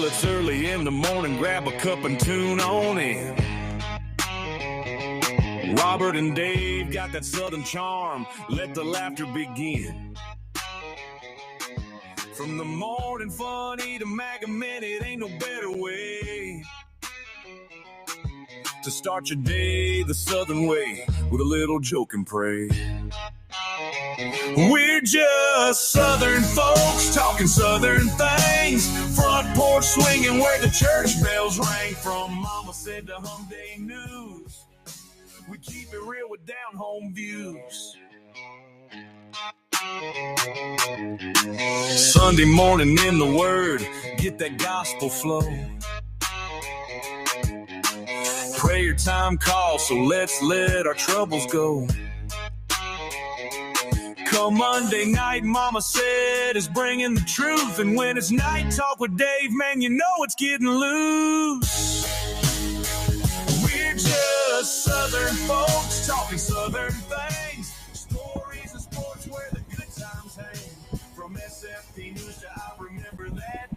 Well, it's early in the morning, grab a cup and tune on in. Robert and Dave got that southern charm, let the laughter begin. From the morning funny to Maga Minute, ain't no better way to start your day the southern way, with a little joke and pray. We're just southern folks talking southern things, front porch swinging where the church bells rang. From Mama Said to Hum Day News, we keep it real with down home views. Sunday morning in the Word, get that gospel flow. Prayer time calls, so let's let our troubles go. Come Monday night, Mama Said is bringing the truth, and when it's night talk with Dave, man, you know it's getting loose. We're just southern folks talking southern things, stories and sports where the good times hang. From SFP News to I Remember That,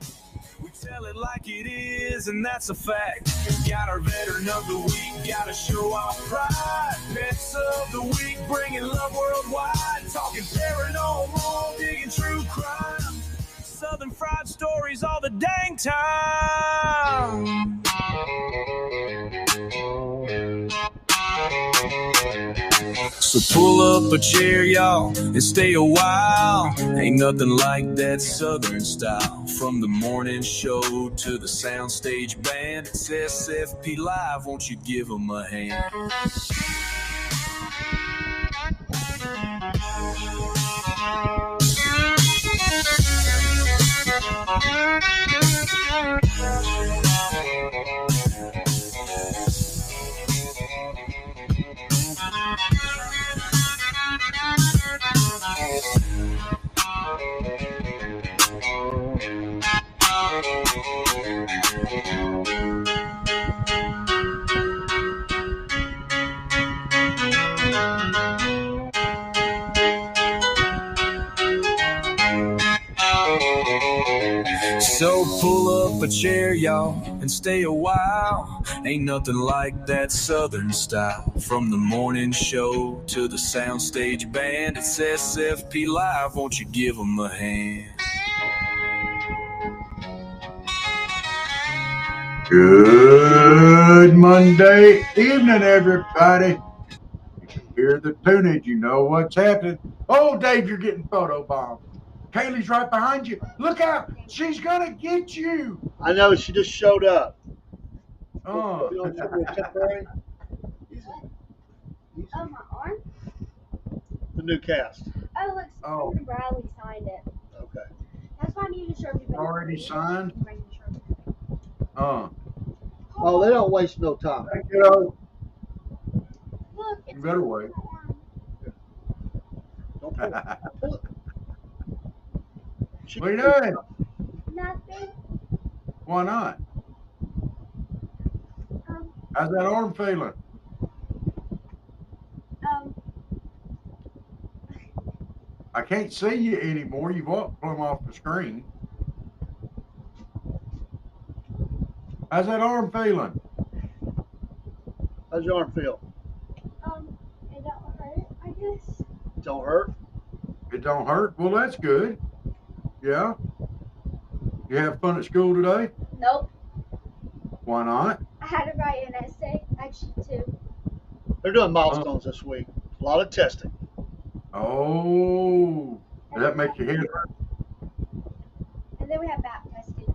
we tell it like it is, and that's a fact. Got our veteran of the week, gotta show our pride. Pets of the week, bringing love worldwide. Talking paranormal, digging true crime. Southern fried stories all the dang time. So pull up a chair, y'all, and stay a while. Ain't nothing like that southern style. From the morning show to the soundstage band, it's SFP Live, won't you give them a hand? So pull up a chair, y'all, and stay a while. Ain't nothing like that southern style. From the morning show to the soundstage band, it's SFP Live, won't you give them a hand? Good Monday evening, everybody. You can hear the tunage. You know what's happening. Oh, Dave, you're getting photobombed. Kaylee's right behind you. Look out. She's going to get you. I know. She just showed up. Oh. Oh, my arm? The new cast. Oh, look, Stephen Bradley signed it. Okay. That's why I need to show everybody. Already signed? Oh, they don't waste no time. Thank you. Look, it's You better wait. Don't pull it. Pull it. What are you doing? Nothing. Why not? How's that arm feeling? I can't see you anymore. You've come off the screen. How's that arm feeling? How's your arm feel? It don't hurt, I guess. Don't hurt? It don't hurt? Well, that's good. Yeah? You have fun at school today? Nope. Why not? I had to write an essay, actually, too. They're doing milestones this week. A lot of testing. Oh, does that make your head hurt? And then we have back testing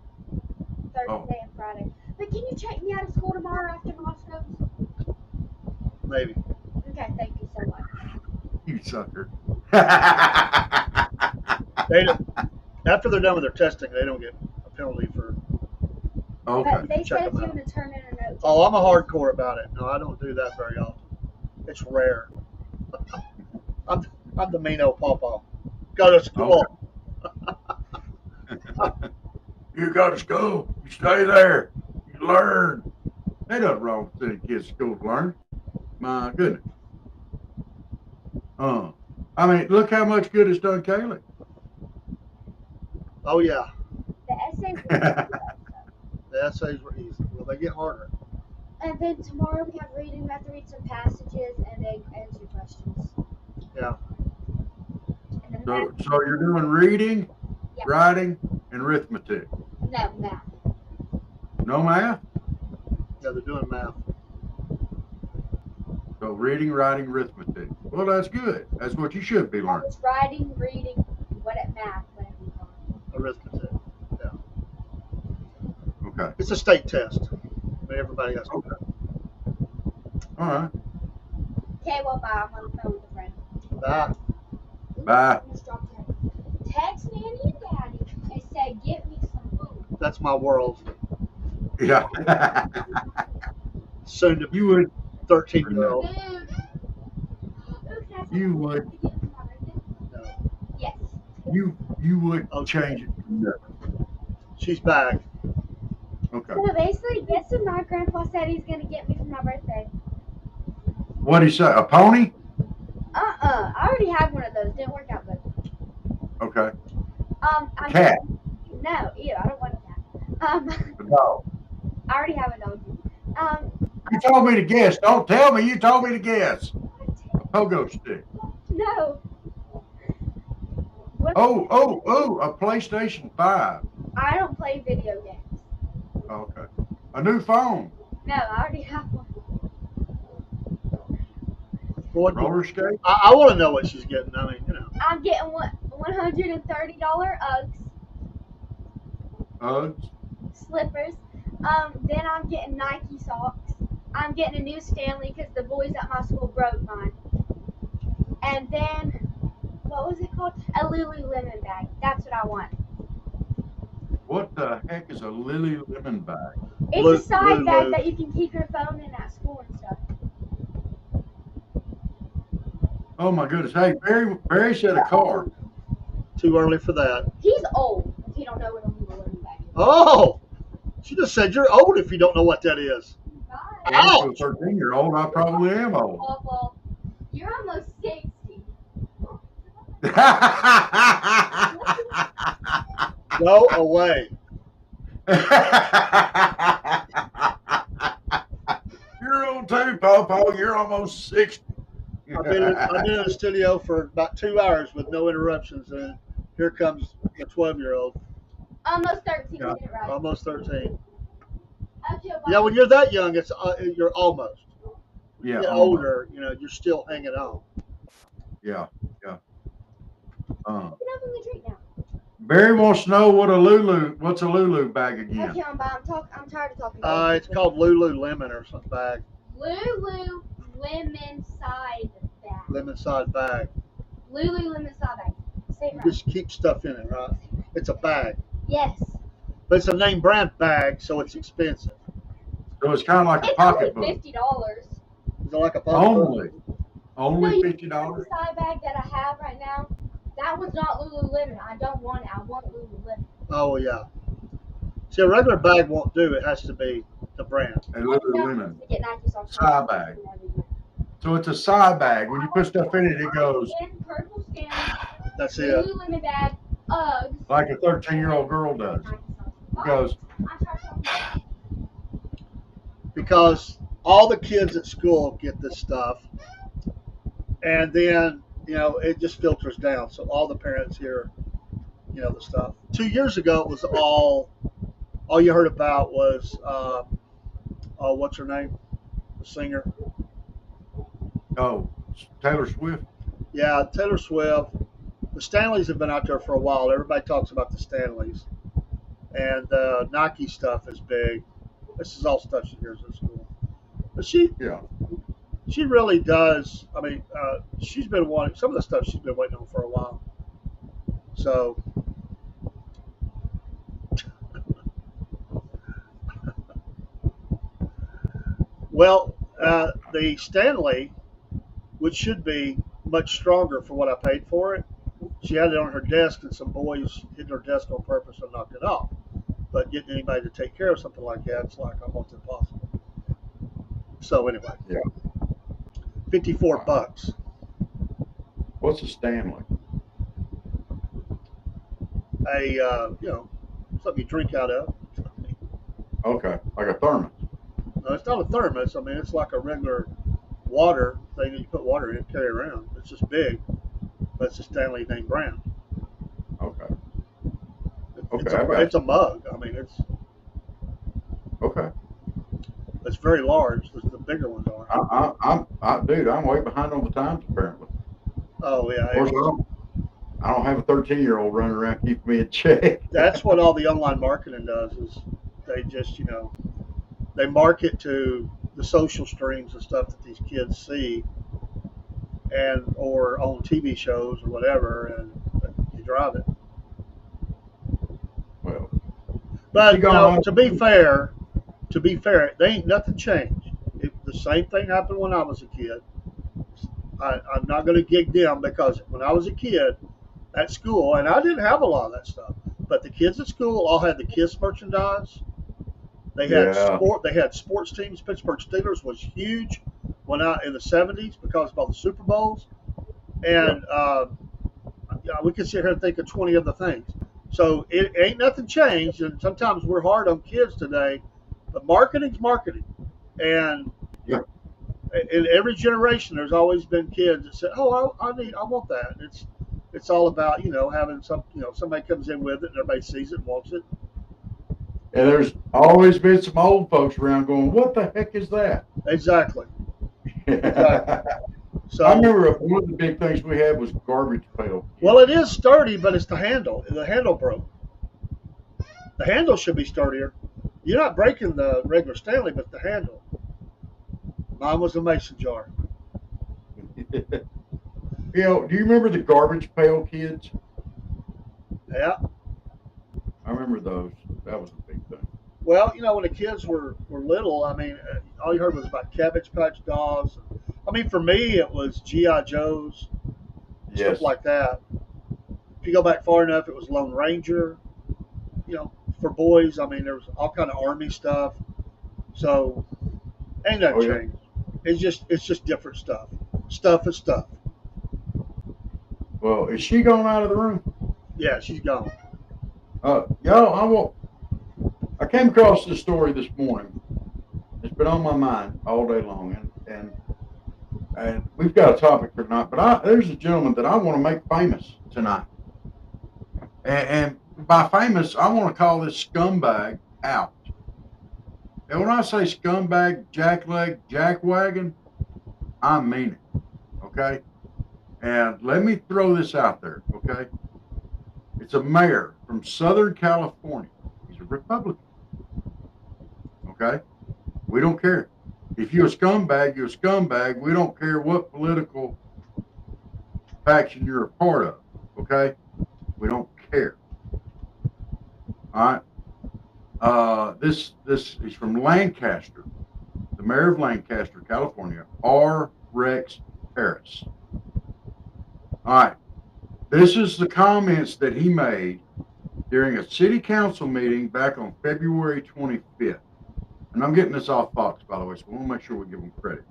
Thursday and Friday. But can you check me out of school tomorrow after Moscow's? Maybe. Okay, thank you so much. You sucker. They don't, after they're done with their testing, they don't get a penalty for. Okay. But they Check said them you out. to turn in a note. Oh, I'm a hardcore about it. No, I don't do that very often. It's rare. I'm the mean old pawpaw. Go to school. Okay. You go to school. You stay there. You learn. Ain't nothing wrong with sending kids to school to learn. My goodness. I mean, look how much good it's done, Kaylee. Oh, yeah. The essay was The essays were easy. Well, they get harder. And then tomorrow we have reading. We have to read some passages and then answer questions. Yeah. And then So you're doing reading, Yep. writing, and arithmetic. math. No, math. No math? Yeah, they're doing math. So reading, writing, arithmetic. Well, that's good. That's what you should be learning. It's writing, reading, what at math, whatever you call it. Arithmetic. Okay. It's a state test. But everybody has to. Okay. All right. Okay, well, bye. I'm on the phone with a friend. Bye. Bye. Just dropped her. Text Nanny and Daddy and say, get me some food. That's my world. Yeah. Soon to be You would. 13-year-old. Food. Ooh, can I say You something would. to get for my birthday? No. Yes. You would Okay. change it. No. She's back. Okay. So basically, guess what my grandpa said he's going to get me for my birthday? What'd he say? A pony? I already had one of those. Didn't work out good. Okay. I'm Cat. No, ew, I don't want a cat. A dog. I already have a dog. You told me to guess. Don't tell me you told me to guess. Pogo stick. No. What? Oh, a PlayStation 5. I don't play video games. Okay. A new phone. No, I already have one. What, Roller skate. I want to know what she's getting. I mean, you know. I'm getting $130 Uggs. slippers. Then I'm getting Nike socks. I'm getting a new Stanley because the boys at my school broke mine. And then, what was it called? A Lululemon bag. That's what I want. What the heck is a Lululemon bag? It's Lu- a side Lulu. bag that you can keep your phone in at school and stuff. Oh my goodness. Hey, Barry said a car. Too early for that. He's old. If you don't know what a Lululemon bag is. Oh! She just said you're old if you don't know what that is. Bye. Ow! I'm 13-year-old. I probably am old. Well, you're almost 60. Go away. You're old too, Popo. You're almost 60. I've been in the studio for about 2 hours with no interruptions, and here comes the 12-year-old, Almost 13. Yeah. Get it right. almost 13. Okay, bye. Yeah, when you're that young, it's you're almost. Yeah. Get almost. older, you know, you're still hanging on. Yeah. You can open the drink now. Barry wants to know what's a Lulu bag again? Okay, I'm tired of talking. It's called Lululemon or something bag, Lululemon side bag. lemon side bag. Lululemon side bag. Say it You right. just keep stuff in it, right? It's a bag, Yes. but it's a name brand bag, so it's expensive. So it's kind of like a It's only pocketbook. $50. Is it like a pocketbook? Only No, $50. The side bag that I have right now, that one's not Lululemon. I don't want it. I want Lululemon. Oh yeah. See, a regular bag won't do. It has to be the brand. And Lululemon. To get Nike socks. Side bag. So it's a side bag. When you put stuff in it, it goes In purple skin, That's it. Lululemon bag, Uggs. like a 13-year-old girl does. Nike socks. It goes, I'm tired of talking. Because all the kids at school get this stuff, and then it just filters down. So all the parents hear, the stuff. 2 years ago, it was all you heard about was what's her name, the singer. oh, Taylor Swift. Yeah, Taylor Swift. The Stanleys have been out there for a while. Everybody talks about the Stanleys, and Nike stuff is big. This is all stuff she hears at school. But she really does. I mean, she's been wanting some of the stuff she's been waiting on for a while. So, well, the Stanley, which should be much stronger for what I paid for it, she had it on her desk, and some boys hit her desk on purpose and knocked it off. But getting anybody to take care of something like that, it's like almost impossible. So anyway, Yeah. $54. What's a Stanley? Something you drink out of. Okay, like a thermos. No, it's not a thermos. I mean, it's like a regular water thing that you put water in and carry around. It's just big, but it's a Stanley name brand. Okay. It's Okay, I got it's a mug. I mean, Okay. it's very large. The bigger ones are. Dude, I'm way behind on the times apparently. Oh yeah, Of course, I don't have a 13-year-old running around keeping me in check. that's what all the online marketing does. Is they just they market to the social streams and stuff that these kids see, and or on TV shows or whatever, and you drive it. Well, But You go on. to be fair, they ain't nothing changed. The same thing happened when I was a kid. I'm not going to gig them because when I was a kid at school, and I didn't have a lot of that stuff, but the kids at school all had the KISS merchandise. They had Yeah. They had sports teams. Pittsburgh Steelers was huge in the '70s because of all the Super Bowls, and we could sit here and think of 20 other things. So it ain't nothing changed, and sometimes we're hard on kids today, but marketing's marketing, and Yeah. in every generation, there's always been kids that say, "Oh, I want that." And it's all about having somebody comes in with it and everybody sees it and wants it. And there's always been some old folks around going, "What the heck is that?" Exactly. So I remember one of the big things we had was garbage pail. well, it is sturdy, but it's the handle. The handle broke. The handle should be sturdier. You're not breaking the regular Stanley, but the handle. Mine was a mason jar. Do you remember the garbage pail kids? Yeah. I remember those. That was a big thing. Well, when the kids were little, I mean, all you heard was about Cabbage Patch Dolls. I mean, for me, it was G.I. Joes, Yes. stuff like that. If you go back far enough, it was Lone Ranger. For boys, I mean, there was all kind of Army stuff. So, ain't that Oh, yeah. changed. It's just different stuff. Stuff is stuff. Well, is she gone out of the room? Yeah, she's gone. I came across this story this morning. It's been on my mind all day long, and we've got a topic for tonight. But there's a gentleman that I want to make famous tonight, and by famous, I want to call this scumbag out. And when I say scumbag, jackleg, jackwagon, I mean it. Okay, and let me throw this out there. Okay, it's a mayor from Southern California. He's a Republican. Okay, we don't care. If you're a scumbag, you're a scumbag. We don't care what political faction you're a part of. Okay, we don't care. All right. This is from Lancaster, the mayor of Lancaster, California, R. Rex Harris. All right. This is the comments that he made during a city council meeting back on February 25th. And I'm getting this off Fox, by the way, so we want to make sure we give him credit.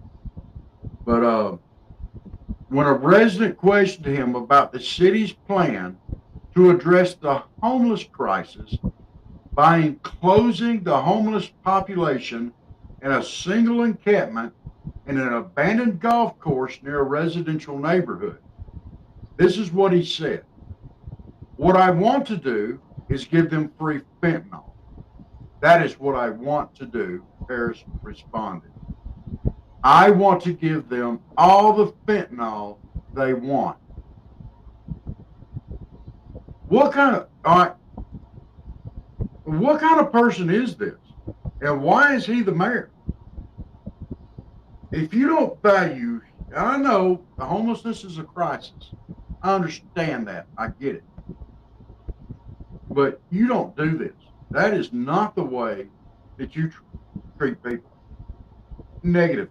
But when a resident questioned him about the city's plan to address the homeless crisis by enclosing the homeless population in a single encampment in an abandoned golf course near a residential neighborhood, this is what he said. What I want to do is give them free fentanyl. That is what I want to do, Harris responded. I want to give them all the fentanyl they want. What kind of person is this? And why is he the mayor? If you don't value, I know the homelessness is a crisis. I understand that. I get it. But you don't do this. That is not the way that you treat people. Negative.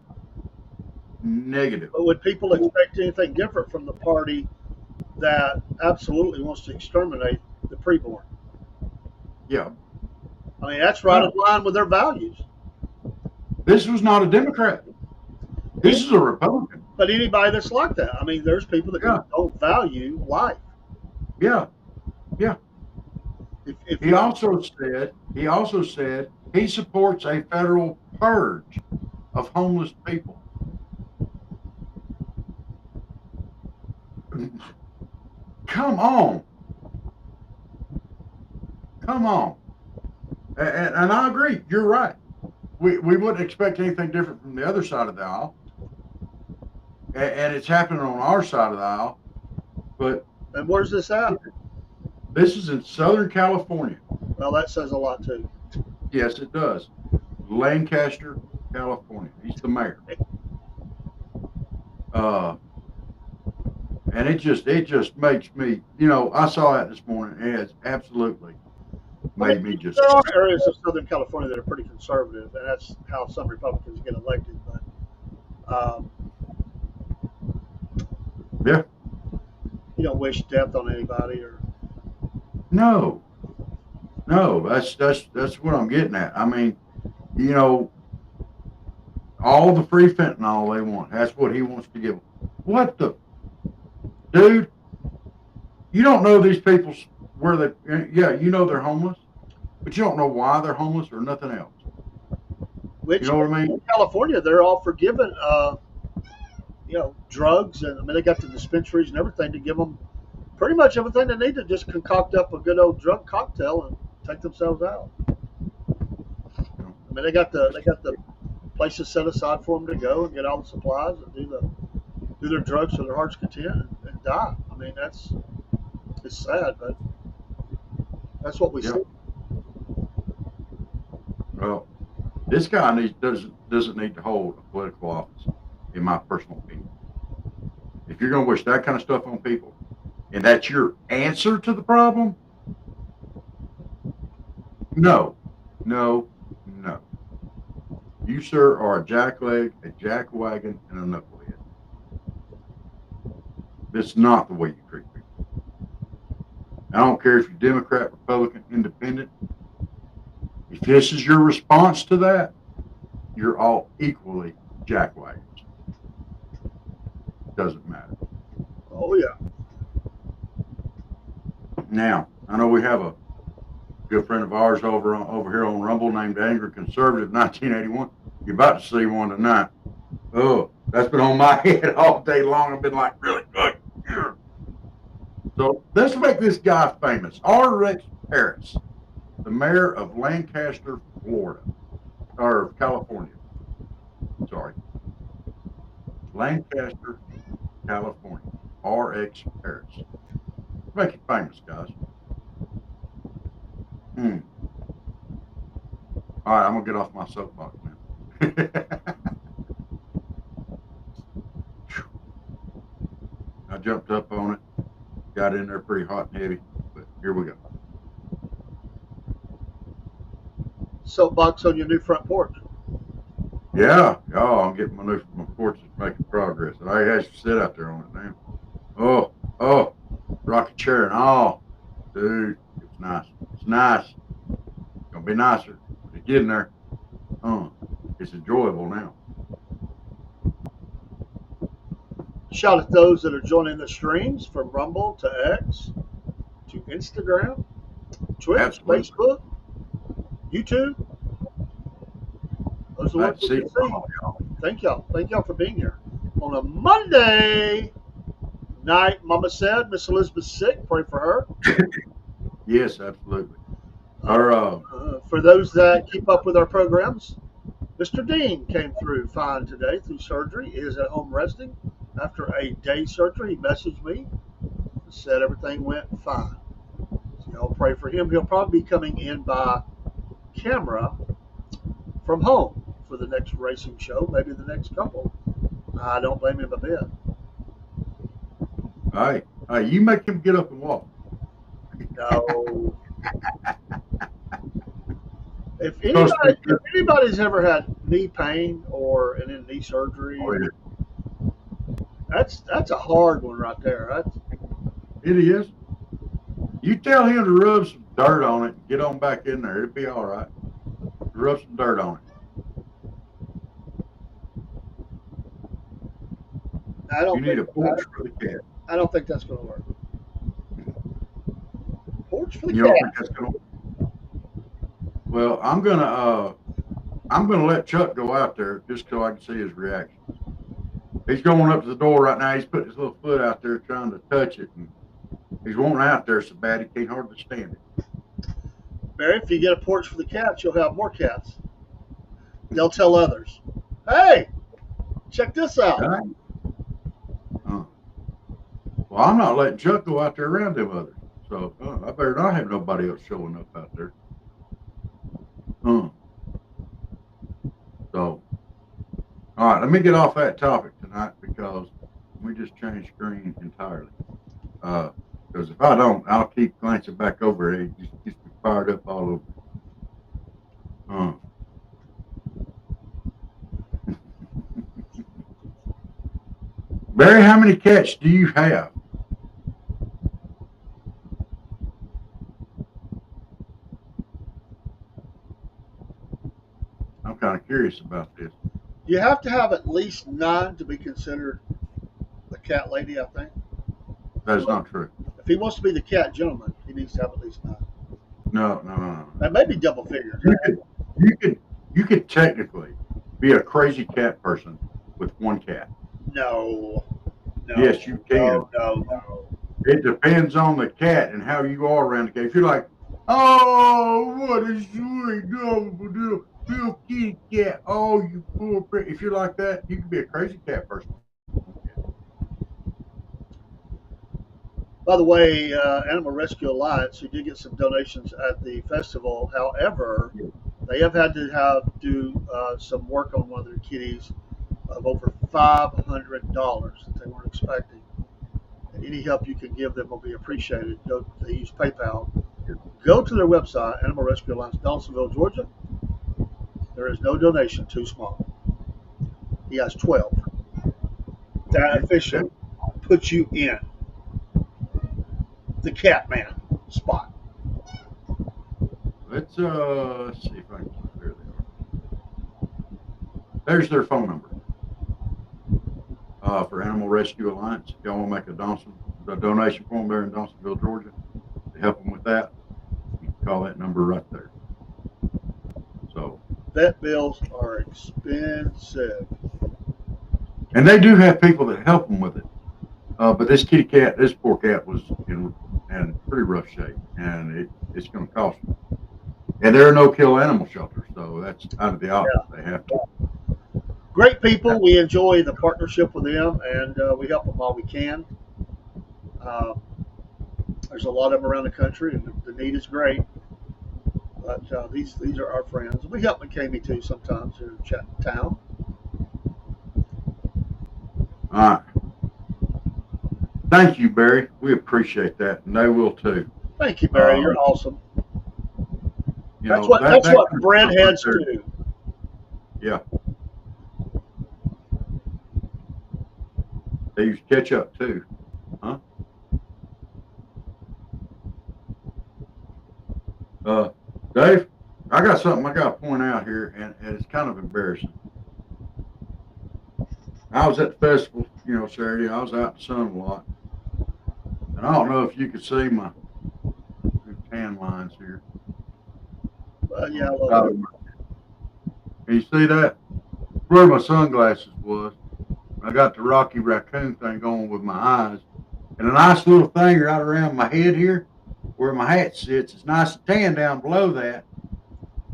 But would people expect anything different from the party that absolutely wants to exterminate the preborn? Yeah. I mean, that's right in line with their values. This was not a Democrat. This is a Republican. But anybody that's like that, I mean, there's people that don't value life. Yeah. If He also said He supports a federal purge of homeless people. Come on. Come on. And I agree. You're right. We wouldn't expect anything different from the other side of the aisle. And it's happening on our side of the aisle. But And where's this at? this is in Southern California. Well, that says a lot too. Yes, it does. Lancaster, California. He's the mayor. And it just makes me, I saw that this morning, and it's absolutely made me just. There are areas of Southern California that are pretty conservative, and that's how some Republicans get elected. But Yeah. you don't wish death on anybody, or No, that's what I'm getting at. I mean, all the free fentanyl they want. That's what he wants to give them. What the, dude? You don't know these people where they. Yeah, they're homeless, but you don't know why they're homeless or nothing else. which You know what I mean? in California they're all forgiven. Drugs, and I mean they got the dispensaries and everything to give them pretty much everything they need to just concoct up a good old drug cocktail and take themselves out. I mean they got the places set aside for them to go and get all the supplies and do their drugs to their heart's content and die. I mean it's sad, but that's what we Yeah. see. Well, this guy doesn't need to hold a political office, in my personal opinion. If you're going to wish that kind of stuff on people, and that's your answer to the problem, no. You, sir, are a jackleg, a jackwagon, and a knucklehead. It's not the way you treat people. I don't care if you're Democrat, Republican, Independent. If this is your response to that, you're all equally jackwagons. Doesn't matter. Oh yeah. Now, I know we have a good friend of ours over here on Rumble named Angry Conservative 1981. You're about to see one tonight. Oh, that's been on my head all day long. I've been like, really good. So let's make this guy famous. R. Rex Parris, the mayor of Lancaster, Florida, or California. Sorry. Lancaster, California. R.X. Parris. Make it famous, guys. All right, I'm going to get off my soapbox now. I jumped up on it, got in there pretty hot and heavy, but here we go. Soapbox on your new front porch. Yeah, I'm getting my porch is making progress. I has to sit out there on it now. Oh, rocket chair and all. Dude, it's nice. It's nice. It's going to be nicer. But it's getting there. It's enjoyable now. Shout at those that are joining the streams from Rumble to X to Instagram, Twitch, Absolutely. Facebook, YouTube. Those are the Glad ones to we see can see. all y'all. Thank y'all. Thank y'all for being here. On a Monday night, Mama said Miss Elizabeth's sick. Pray for her. Yes, absolutely. For those that keep up with our programs, Mr. Dean came through fine today through surgery. He is at home resting after a day surgery. He messaged me, said everything went fine. So y'all pray for him. He'll probably be coming in by camera from home for the next racing show, maybe the next couple. I don't blame him a bit. Hey, you make him get up and walk. No. If anybody's ever had knee pain or any knee surgery, that's a hard one right there. It is. You tell him to rub some dirt on it and get on back in there. It'll be all right. Rub some dirt on it. You need a porch for the cat. I don't think that's going to work. Porch for the You don't cat. think that's going to work? Well, I'm gonna let Chuck go out there just so I can see his reaction. He's going up to the door right now. He's putting his little foot out there trying to touch it, and he's wanting out there so bad he can't hardly stand it. Barry, if you get a porch for the cats, you'll have more cats. They'll tell others, hey, check this out. Right? Well, I'm not letting Chuck go out there around them others. So I better not have nobody else showing up out there. So, all right, let me get off that topic tonight because we just changed screen entirely. Because if I don't, I'll keep glancing back over it. It just gets me fired up all over. Barry, how many cats do you have? I'm kind of curious about this. You have to have at least 9 to be considered a cat lady, I think. That's not true. If he wants to be the cat gentleman, he needs to have at least 9. No. That may be double figures. You could technically be a crazy cat person with one cat. No. Yes, you can. No. It depends on the cat and how you are around the cat. If you're like, oh, what a sweet little kitty cat. Oh, you poor pretty. If you're like that, you can be a crazy cat person. By the way, Animal Rescue Alliance, who did get some donations at the festival. However, they have had to do some work on one of their kitties of over $500 that they weren't expecting. And any help you can give them will be appreciated. They use PayPal. Go to their website, Animal Rescue Alliance, Donaldsonville, Georgia. There is no donation too small. He has 12. That official puts you in the Catman spot. Let's see if I can. There they are. There's their phone number for Animal Rescue Alliance. If y'all want to make a donation for them there in Donaldsonville, Georgia, to help them with that, you can call that number right there. So Vet bills are expensive. And they do have people that help them with it. But this poor cat was in pretty rough shape, and it's going to cost them. And there are no kill animal shelters, so that's out of the option. Yeah. They have to. Great people. We enjoy the partnership with them, and we help them all we can. There's a lot of them around the country, and the need is great. But these are our friends. We help McCamey too sometimes here in Chattown. All right. Thank you, Barry. We appreciate that, and they will too. Thank you, Barry. You're awesome. That's what breadheads do. Yeah. They use ketchup too, huh? Dave, I got something I got to point out here, and it's kind of embarrassing. I was at the festival, Saturday. I was out in the sun a lot. And I don't know if you could see my tan lines here. Yeah, Can you see that? Where my sunglasses was. I got the Rocky Raccoon thing going with my eyes. And a nice little thing right around my head here, where my hat sits. It's nice and tan down below that,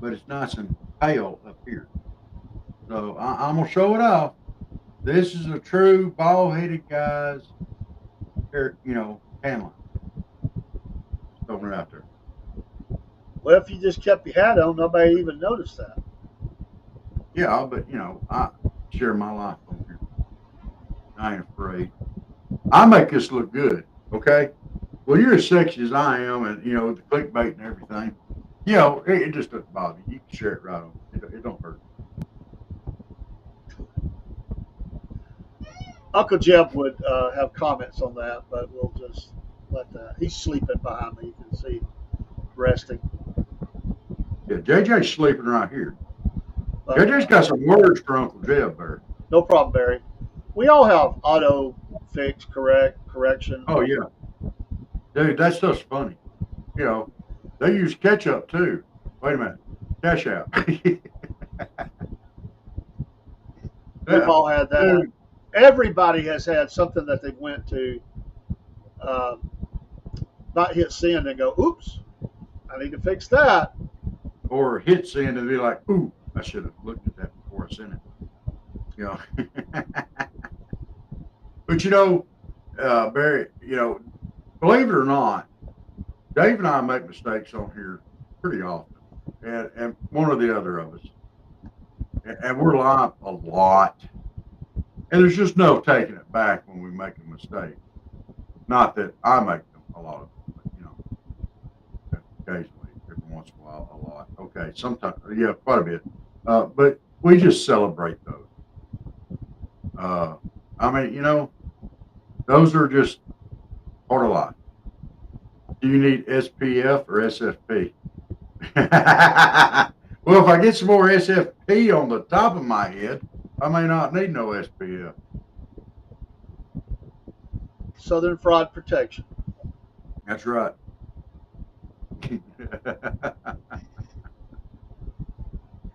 but it's nice and pale up here. So I'm going to show it off. This is a true bald-headed guy's, tan line. Throwing it out there. Well, if you just kept your hat on, nobody even noticed that. Yeah, but, I share my life on here. I ain't afraid. I make this look good, okay? Well, you're as sexy as I am, and, the clickbait and everything. It just doesn't bother you. You can share it right on. It don't hurt. Uncle Jeb would have comments on that, but we'll just let that. He's sleeping behind me. You can see him resting. Yeah, JJ's sleeping right here. JJ's got some words for Uncle Jeb there. No problem, Barry. We all have auto fix, correction. Oh, yeah. Dude, that stuff's funny. They use ketchup, too. Wait a minute. Cash out. We've all had that. Dude, Everybody has had something that they went to, not hit send and go, oops, I need to fix that. or hit send and be like, ooh, I should have looked at that before I sent it. You know. But Barry, believe it or not, Dave and I make mistakes on here pretty often, and one or the other of us, and we're live a lot, and there's just no taking it back when we make a mistake. Not that I make them a lot of them, but occasionally, every once in a while, a lot. Okay, sometimes, yeah, quite a bit, but we just celebrate those. I mean, those are just part of life. Do you need SPF or SFP? Well, if I get some more SFP on the top of my head, I may not need no SPF. Southern Fraud Protection. That's right.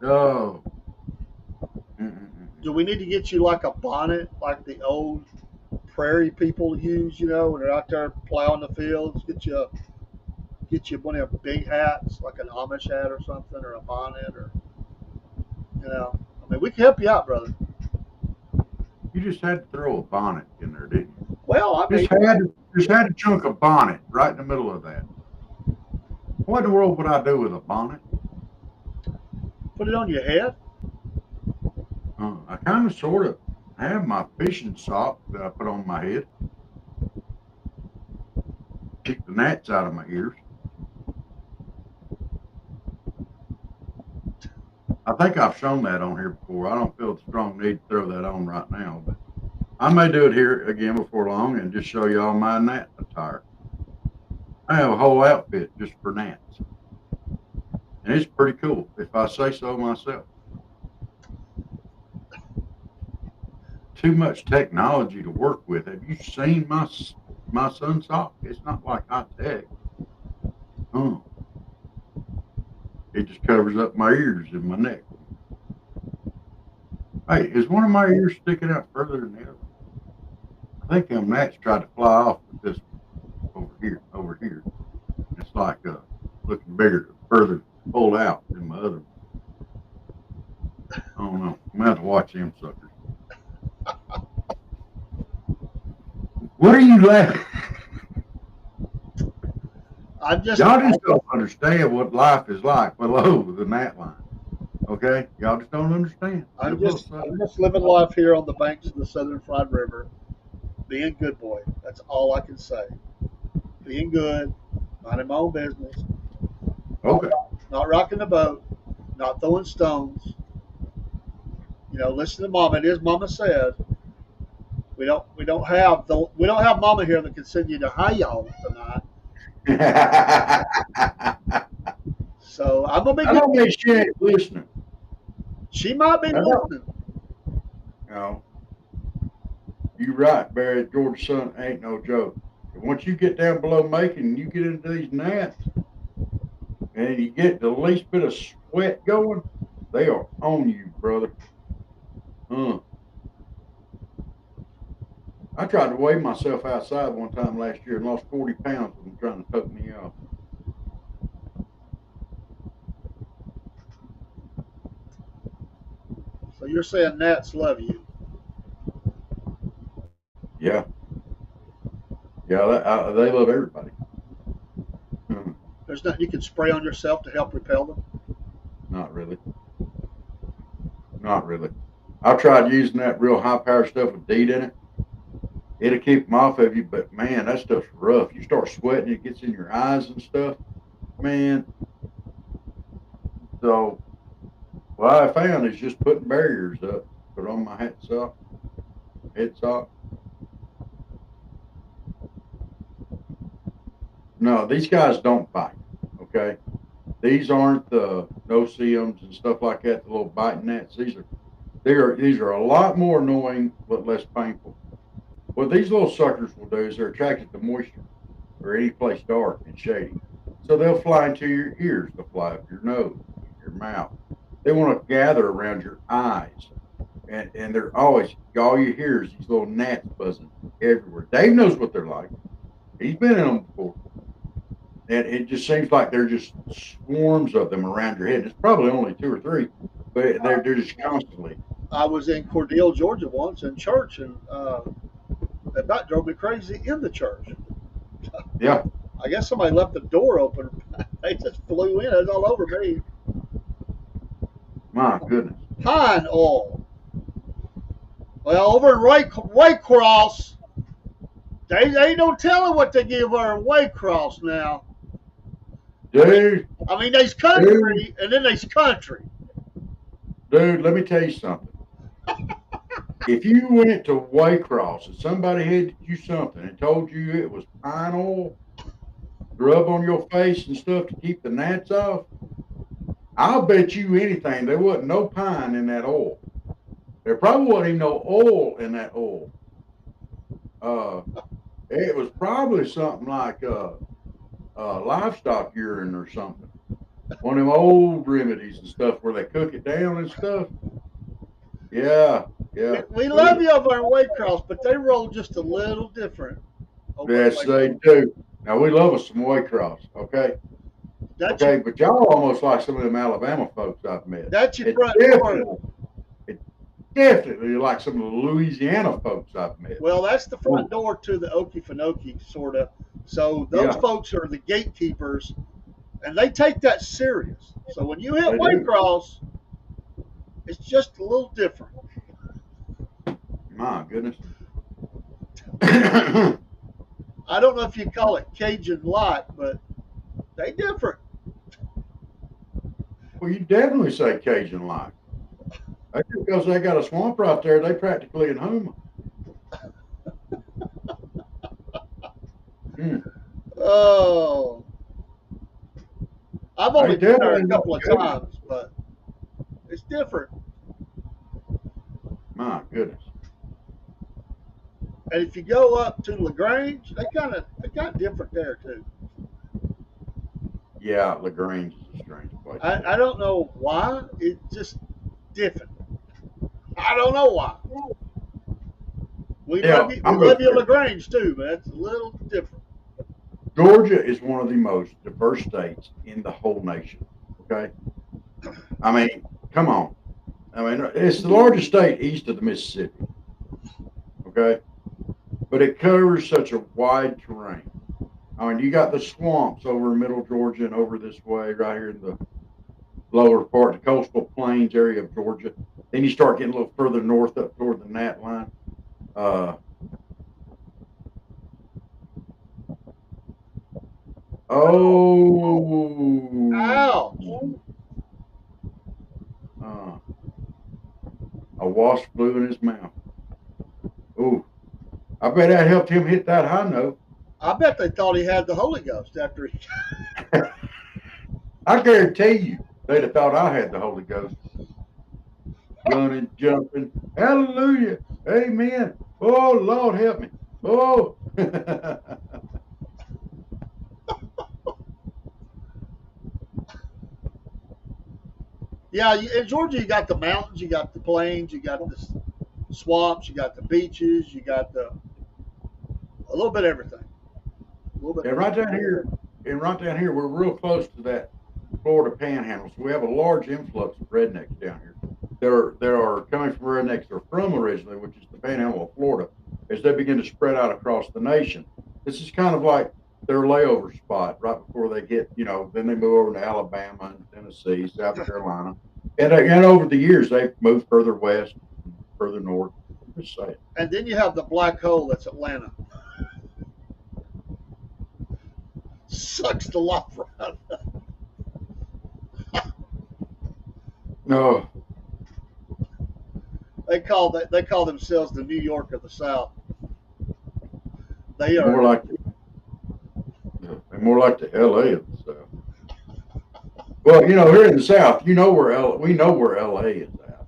Oh. Do we need to get you like a bonnet, like the old prairie people use, when they're out there plowing the fields? Get you one of them big hats, like an Amish hat or something, or a bonnet, or I mean, we can help you out, brother. You just had to throw a bonnet in there, didn't you? Well, I mean, just had a chunk of bonnet right in the middle of that. What in the world would I do with a bonnet? put it on your head. I kind of sort of have my fishing sock that I put on my head. Kick the gnats out of my ears. I think I've shown that on here before. I don't feel the strong need to throw that on right now, but I may do it here again before long and just show you all my gnat attire. I have a whole outfit just for gnats. And it's pretty cool, if I say so myself. Too much technology to work with. Have you seen my son's sock? It's not like high tech. It just covers up my ears and my neck. Hey, is one of my ears sticking out further than the other? I think them gnats tried to fly off with this over here. It's like looking bigger, further pulled out than my other one. I don't know. I'm going to have to watch them suckers. What are you laughing? Y'all just don't understand what life is like below the gnat line. Okay? Y'all just don't understand. I'm just living life here on the banks of the Southern Fried River, being good boy. That's all I can say. Being good, minding my own business. Okay. Not rocking the boat, not throwing stones. Listen to Mama. It is Mama said. We don't have Mama here that can send you to hi y'all tonight. So I'm gonna be. I don't think she ain't listening. She might be listening. No. You're right, Barry. George's son ain't no joke. But once you get down below Macon and you get into these gnats and you get the least bit of sweat going, they are on you, brother. I tried to weigh myself outside one time last year and lost 40 pounds from trying to poke me off. So you're saying gnats love you? Yeah. Yeah, they love everybody. There's nothing you can spray on yourself to help repel them? Not really. Not really. I've tried using that real high-powered stuff with DEET in it. It'll keep them off of you, but man, that stuff's rough. You start sweating, it gets in your eyes and stuff. Man. So, what I found is just putting barriers up. Put on my head sock. No, these guys don't bite, okay? These aren't the no-see-ums and stuff like that, the little biting gnats. These are a lot more annoying, but less painful. What these little suckers will do is they're attracted to moisture or any place dark and shady. So they'll fly into your ears, they'll fly up your nose, your mouth. They want to gather around your eyes. And they're always, all you hear is these little gnats buzzing everywhere. Dave knows what they're like. He's been in them before. And it just seems like they're just swarms of them around your head. It's probably only 2 or 3, but they're just constantly. I was in Cordele, Georgia once in church, and it about drove me crazy in the church. Yeah. I guess somebody left the door open. They just flew in. It was all over me. My goodness. Pine oil. Well, over in Waycross, they ain't no telling what they give her in Waycross now. Dude, I mean, there's country, and then there's country. let me tell you something. If you went to Waycross and somebody handed you something and told you it was pine oil, rub on your face and stuff to keep the gnats off, I'll bet you anything there wasn't no pine in that oil. There probably wasn't even no oil in that oil. It was probably something like livestock urine or something. One of them old remedies and stuff where they cook it down and stuff. Yeah. We love you over in Waycross, but they roll just a little different. Yes, they do. Now, we love us some Waycross, okay? Okay, but y'all almost like some of them Alabama folks I've met. That's your front door. It's definitely like some of the Louisiana folks I've met. Well, that's the front door to the Okefenokee, sort of. So those folks are the gatekeepers, and they take that serious. So when you hit Waycross, it's just a little different. My goodness. I don't know if you call it Cajun lot, but they different. Well, you definitely say Cajun like. That's because they got a swamp right there. They practically in home. Oh, I've only been there a couple of times, but it's different. My goodness. And if you go up to LaGrange, they kind of different there too. Yeah, LaGrange is a strange place. I don't know why. It's just different. I don't know why. We love you LaGrange too, man. It's a little different. Georgia is one of the most diverse states in the whole nation. Okay. I mean, come on. I mean, it's the largest state east of the Mississippi. Okay. But it covers such a wide terrain. I mean, you got the swamps over in middle Georgia and over this way, right here in the lower part, the coastal plains area of Georgia. Then you start getting a little further north up toward the gnat line. A wasp flew in his mouth. Ooh. I bet that helped him hit that high note. I bet they thought he had the Holy Ghost after he. I guarantee you, they'd have thought I had the Holy Ghost. Running, jumping, hallelujah, amen. Oh, Lord, help me. Oh. Yeah, in Georgia, you got the mountains, you got the plains, you got the swamps, you got the beaches, you got a little bit of everything. And right down here, we're real close to that Florida Panhandle, so we have a large influx of rednecks down here. There are coming from rednecks they're from originally, which is the Panhandle of Florida, as they begin to spread out across the nation. This is kind of like their layover spot right before they get, then they move over to Alabama and Tennessee, South Carolina. And over the years, they've moved further west, further north. Just saying. And then you have the black hole that's Atlanta. Sucks the life out of No. They call themselves the New York of the South. They are more like the LA of the South. Well, here in the South, we know where LA is at.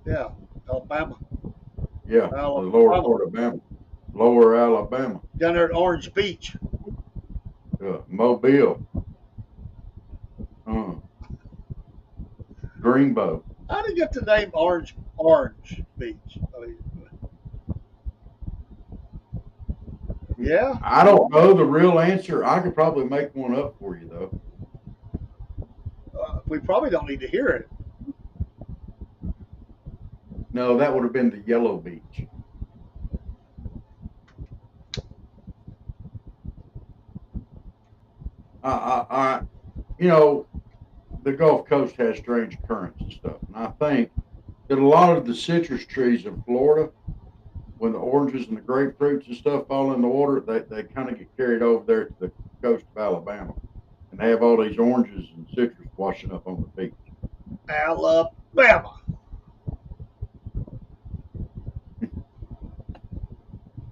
Yeah, Alabama. Yeah, Alabama. The lower part of Alabama. Lower Alabama. Down there at Orange Beach. Mobile. Greenbow. How did you get the name Orange Beach? I mean, yeah. I don't know the real answer. I could probably make one up for you though. We probably don't need to hear it. No, that would have been the Yellow Beach. You know, the Gulf Coast has strange currents and stuff, and I think that a lot of the citrus trees in Florida, when the oranges and the grapefruits and stuff fall in the water, they kind of get carried over there to the coast of Alabama, and they have all these oranges and citrus washing up on the beach. Alabama.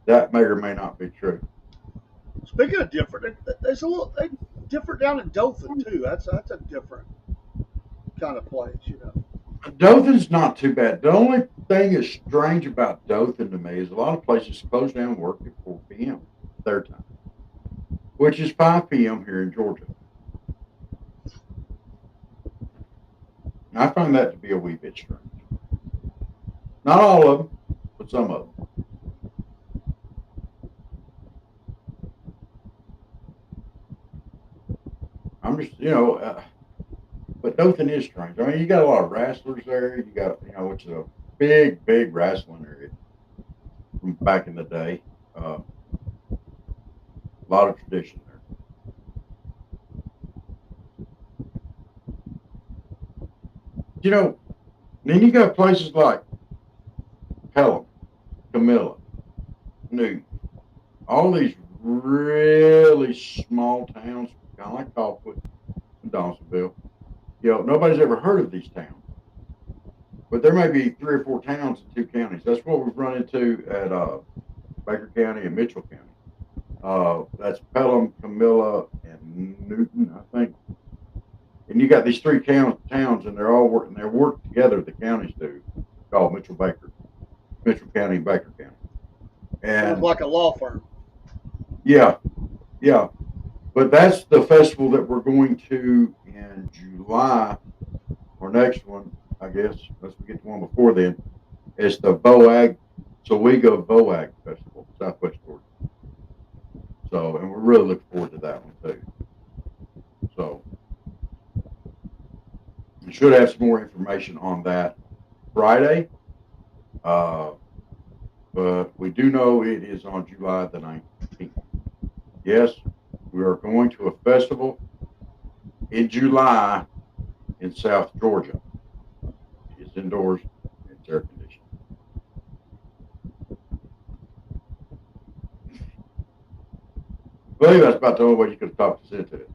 That may or may not be true. Speaking of different, there's a little different down in Dothan too. That's a different kind of place, you know. Dothan's not too bad. The only thing that's strange about Dothan to me is a lot of places close down work at 4 p.m. their time, which is 5 p.m. here in Georgia. And I find that to be a wee bit strange. Not all of them, but some of them. I'm just, but Dothan is strange. I mean, you got a lot of wrestlers there. You got, it's a big, big wrestling area from back in the day. A lot of tradition there. Then you got places like Pelham, Camilla, Newton, all these really small towns, kind of like Colquitt and Donaldsonville. Nobody's ever heard of these towns, but there may be 3 or 4 towns in 2 counties. That's what we've run into at Baker County and Mitchell County. That's Pelham, Camilla, and Newton, I think. And you got these 3 towns, and they're all working. They work together. The counties do, called Mitchell County, and Baker County. And sounds like a law firm. Yeah. But that's the festival that we're going to in July, or next one, I guess. Let's get to one before then. It's the Sowego Boag Festival, Southwest Georgia. So, and we're really looking forward to that one too. So, you should have some more information on that Friday. But we do know it is on July the 19th. Yes, we are going to a festival in July in South Georgia. It's indoors. It's air conditioned. I believe that's about the only way you could have talked us into it.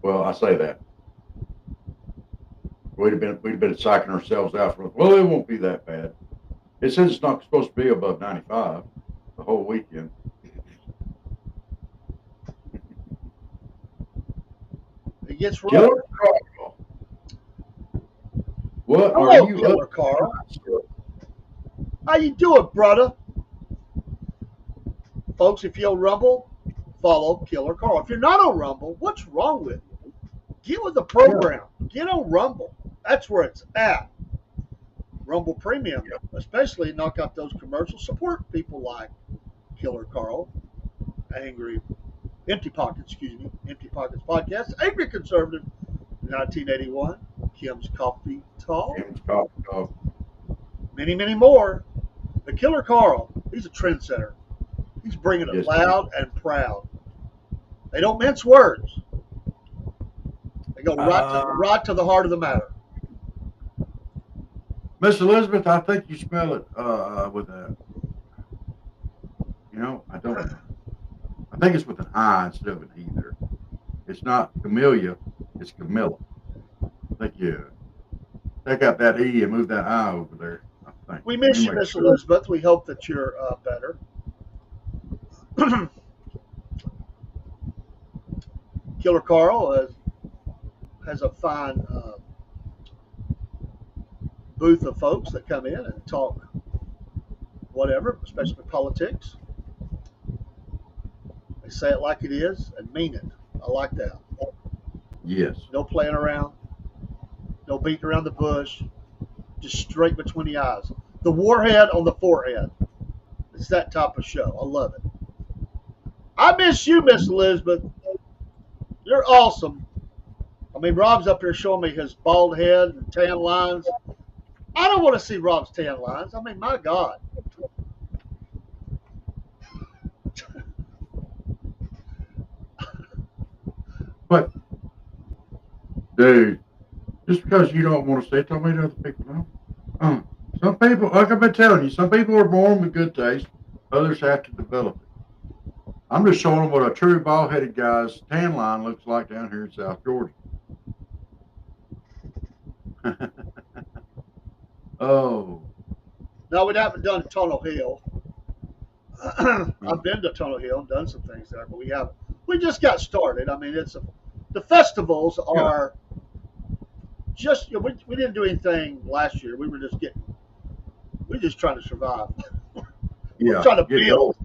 Well, I say that. We'd have been psyching ourselves out for, well, it won't be that bad. It says it's not supposed to be above 95 the whole weekend. It gets rough. Killer Carl. What Hello, are you Killer up Carl. to? How you doing, brother? Folks, if you'll Rumble, follow Killer Carl. If you're not on Rumble, what's wrong with you? Get with the program. Get on Rumble. That's where it's at. Rumble Premium, especially knock out those commercials. Support people like Killer Carl, Empty Pockets Podcast, Angry Conservative, 1981, Kim's Coffee Talk, many, many more. But Killer Carl, he's a trendsetter. He's bringing it loud and proud. They don't mince words. They go right to the heart of the matter. Miss Elizabeth, I think you spell it with a, I don't. I think it's with an I instead of an E there. It's not Camellia, it's Camilla. I think you take out that E and move that I over there. I think. We miss you, Miss Elizabeth. We hope that you're better. Killer Carl has a fine booth of folks that come in and talk whatever, especially politics. They say it like it is and mean it. I like that. Yes. No playing around. No beating around the bush. Just straight between the eyes. The warhead on the forehead. It's that type of show. I love it. I miss you, Miss Elizabeth. You're awesome. I mean, Rob's up here showing me his bald head and tan lines. I don't want to see Rob's tan lines. I mean, my God. But, dude, just because you don't want to see it, don't mean other people don't. Some people, like I've been telling you, some people are born with good taste. Others have to develop it. I'm just showing them what a true bald-headed guy's tan line looks like down here in South Georgia. Oh. No, we haven't done Tunnel Hill. I've been to Tunnel Hill and done some things there, but we haven't. We just got started. I mean, the festivals are just. We didn't do anything last year. We're just trying to survive. We're trying to build.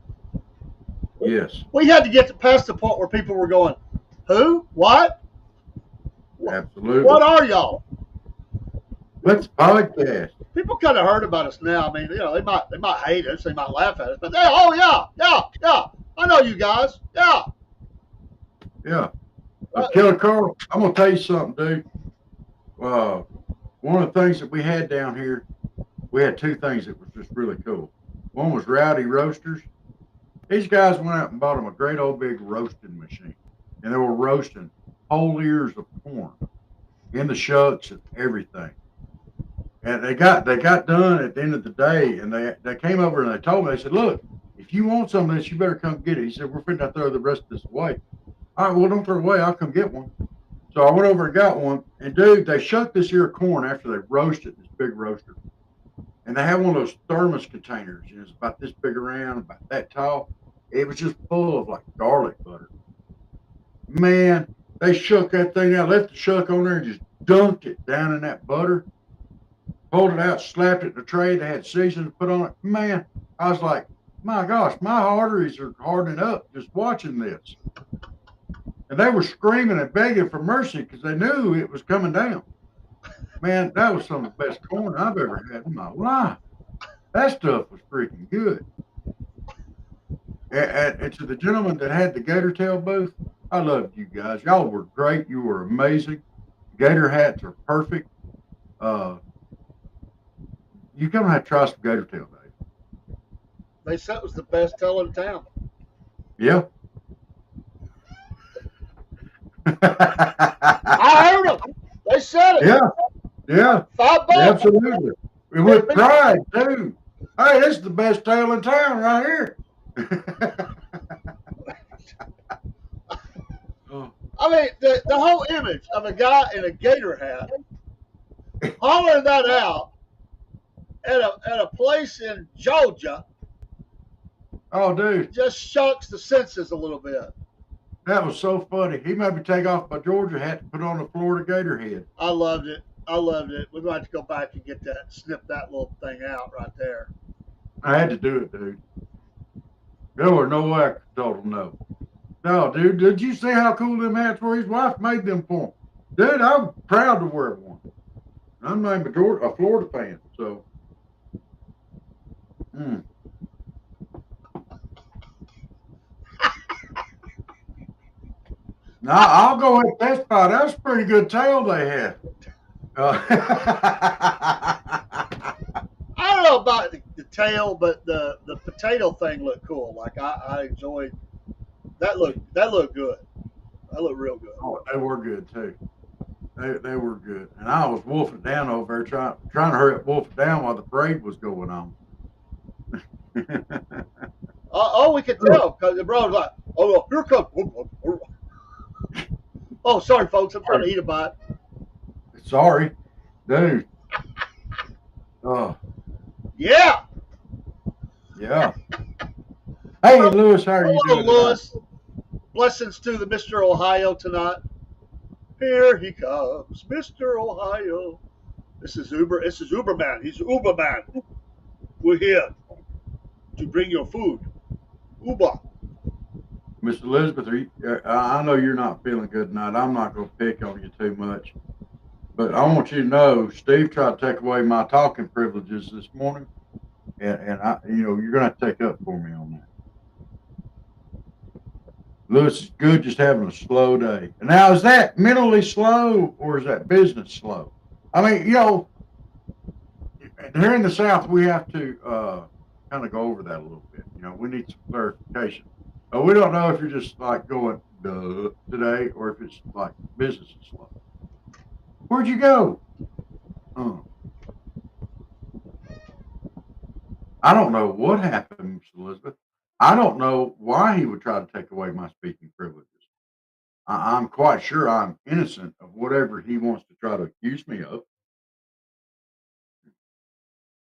Yes. We had to get past the point where people were going, "Who? What? Absolutely. What are y'all?" Let's podcast. People kind of heard about us now. I mean, they might hate us, they might laugh at us, but yeah, I know you guys, yeah. Killer Carl, I'm gonna tell you something, dude. One of the things that we had down here, we had two things that was just really cool. One was Rowdy Roasters. These guys went out and bought them a great old big roasting machine, and they were roasting whole ears of corn in the shucks and everything. And they got done at the end of the day, and they came over and they told me, they said, "Look, if you want some of this, you better come get it." He said, "We're finna throw the rest of this away." All right, well, don't throw it away. I'll come get one. So I went over and got one, and dude, they shucked this ear of corn after they roasted this big roaster. And they had one of those thermos containers, it's about this big around, about that tall. It was just full of like garlic butter. Man, they shook that thing out, left the shuck on there and just dunked it down in that butter. Pulled it out, slapped it in a tray. They had seasoning put on it. Man, I was like, my gosh, my arteries are hardening up just watching this. And they were screaming and begging for mercy because they knew it was coming down. Man, that was some of the best corn I've ever had in my life. That stuff was freaking good. And to the gentleman that had the Gator Tail booth, I loved you guys. Y'all were great. You were amazing. Gator hats are perfect. You're going to have to try some Gator Tail, Dave. They said it was the best tail in town. Yeah. I heard them. They said it. Yeah. $5. Absolutely. And with pride, too. Hey, this is the best tail in town right here. I mean, the whole image of a guy in a gator hat hollering that out at a place in Georgia. Oh, dude. Just shocks the senses a little bit. That was so funny. He made me take off my Georgia hat and put on a Florida Gator head. I loved it. We're going to have to go back and get that, snip that little thing out right there. I had to do it, dude. There was no way I could told him no. No, dude, did you see how cool them hats were? His wife made them for him. Dude, I'm proud to wear one. I'm not a Florida fan, so. Now, I'll go ahead and testify. That was a pretty good tail they had. I don't know about the tail, but the potato thing looked cool. Like I enjoyed that. Looked good. That looked real good. Oh, they were good too. They were good. And I was wolfing down over there trying to hurry up wolf it down while the parade was going on. We could tell because the bro was like, "Oh, here comes." Oh, sorry, folks. I'm trying to eat a bite. Sorry, dude. Oh. Yeah. Hey, Lewis, how are you Hello, doing? Lewis. Tonight? Blessings to the Mr. Ohio tonight. Here he comes, Mr. Ohio. This is Uberman. He's Uberman. We're here to bring your food. Uber. Miss Elizabeth, I know you're not feeling good tonight. I'm not going to pick on you too much, but I want you to know Steve tried to take away my talking privileges this morning, and you're going to have to take up for me on that. Lewis is good, just having a slow day. And now, is that mentally slow or is that business slow? I mean, here in the South, we have to kind of go over that a little bit. We need some clarification. We don't know if you're just like going duh today or if it's like business is slow. Where'd you go? I don't know what happened, Miss Elizabeth. I don't know why he would try to take away my speaking privileges. I'm quite sure I'm innocent of whatever he wants to try to accuse me of.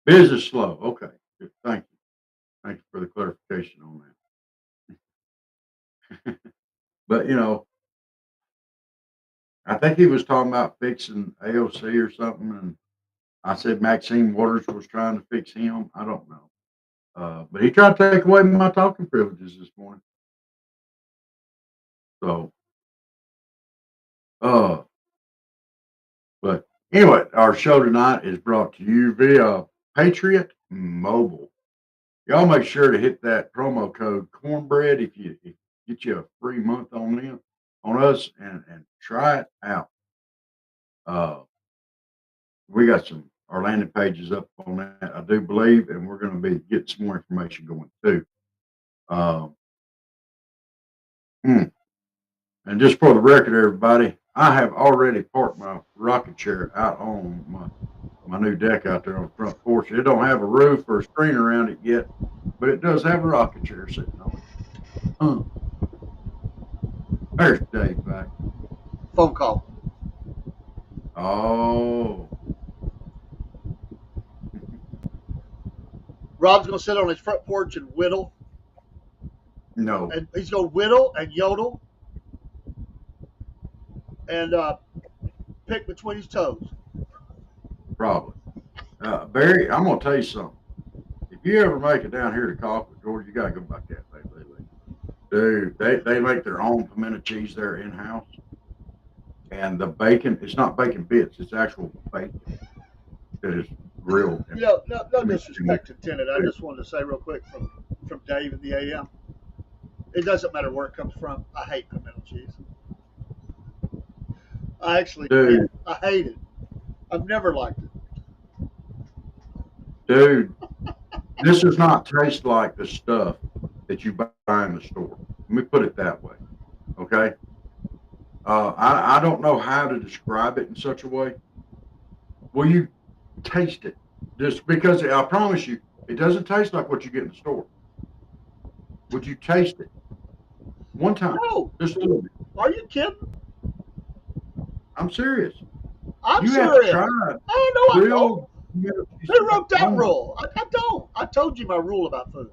Business slow. Okay. Good. Thank you. Thank you for the clarification on that. But, I think he was talking about fixing AOC or something. And I said Maxine Waters was trying to fix him. I don't know. But he tried to take away my talking privileges this morning. So, but anyway, our show tonight is brought to you via Patriot Mobile. Y'all make sure to hit that promo code cornbread if you get you a free month on us and try it out. We got our landing pages up on that, I do believe, and we're going to be getting some more information going too. And just for the record, everybody, I have already parked my rocket chair out on my new deck out there on the front porch. It don't have a roof or a screen around it yet, but it does have a rocket chair sitting on it. There's Dave back. Phone call. Oh. Rob's going to sit on his front porch and whittle. No. And he's going to whittle and yodel and pick between his toes. Probably. Barry, I'm going to tell you something. If you ever make it down here to Coffee, Georgia, you got to go back that way. Dude, they make their own pimento cheese there in-house. And the bacon, it's not bacon bits, it's actual bacon that is grilled. No disrespect intended. I just wanted to say real quick from Dave in the AM. It doesn't matter where it comes from. I hate pimento cheese. I actually I hate it. I've never liked it. Dude, this does not taste like the stuff that you buy in the store. Let me put it that way. Okay? I don't know how to describe it in such a way. Will you taste it? Just because I promise you, it doesn't taste like what you get in the store. Would you taste it? One time. No. Just a little bit. Are you kidding? I'm serious. I'm you serious. Have to try it. Oh, no, I don't. Who wrote that rule? I don't. I told you my rule about food.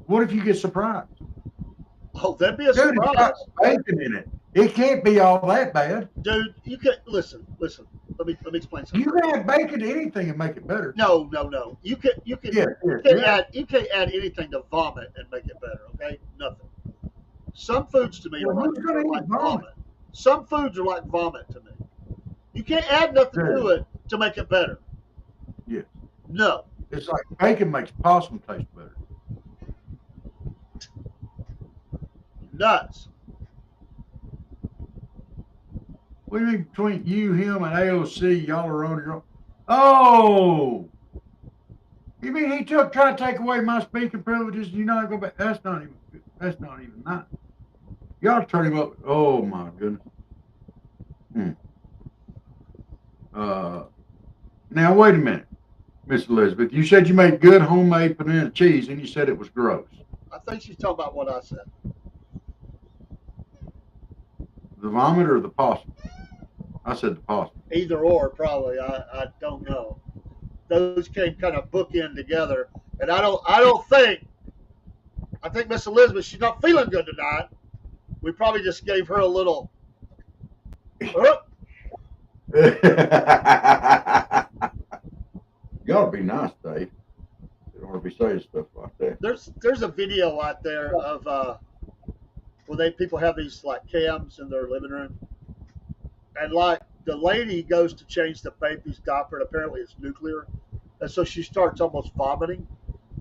What if you get surprised? Oh, that'd be a surprise. It's got bacon in it. It can't be all that bad. Dude, you can listen. Let me explain something. You can add bacon to anything and make it better. No. You can't add anything to vomit and make it better, okay? Nothing. Some foods to me are like vomit. Some foods are like vomit to me. You can't add nothing to it to make it better. Yes. No. It's like bacon makes possum taste better. Nuts. What do you mean between you, him, and AOC, y'all are on your own? Oh! You mean he tried to take away my speaking privileges and you not go back? That's not even nice. Y'all turn him up. Oh my goodness. Now wait a minute, Miss Elizabeth. You said you made good homemade pimento cheese and you said it was gross. I think she's talking about what I said. The vomit or the possum? I said the possum. Either or, probably. I don't know. Those came kind of bookend together, and I think Miss Elizabeth, she's not feeling good tonight. We probably just gave her a little. You ought to be nice, Dave. or be saying stuff like that. There's a video out there of where people have these like cams in their living room, and like the lady goes to change the baby's diaper, and apparently it's nuclear, and so she starts almost vomiting,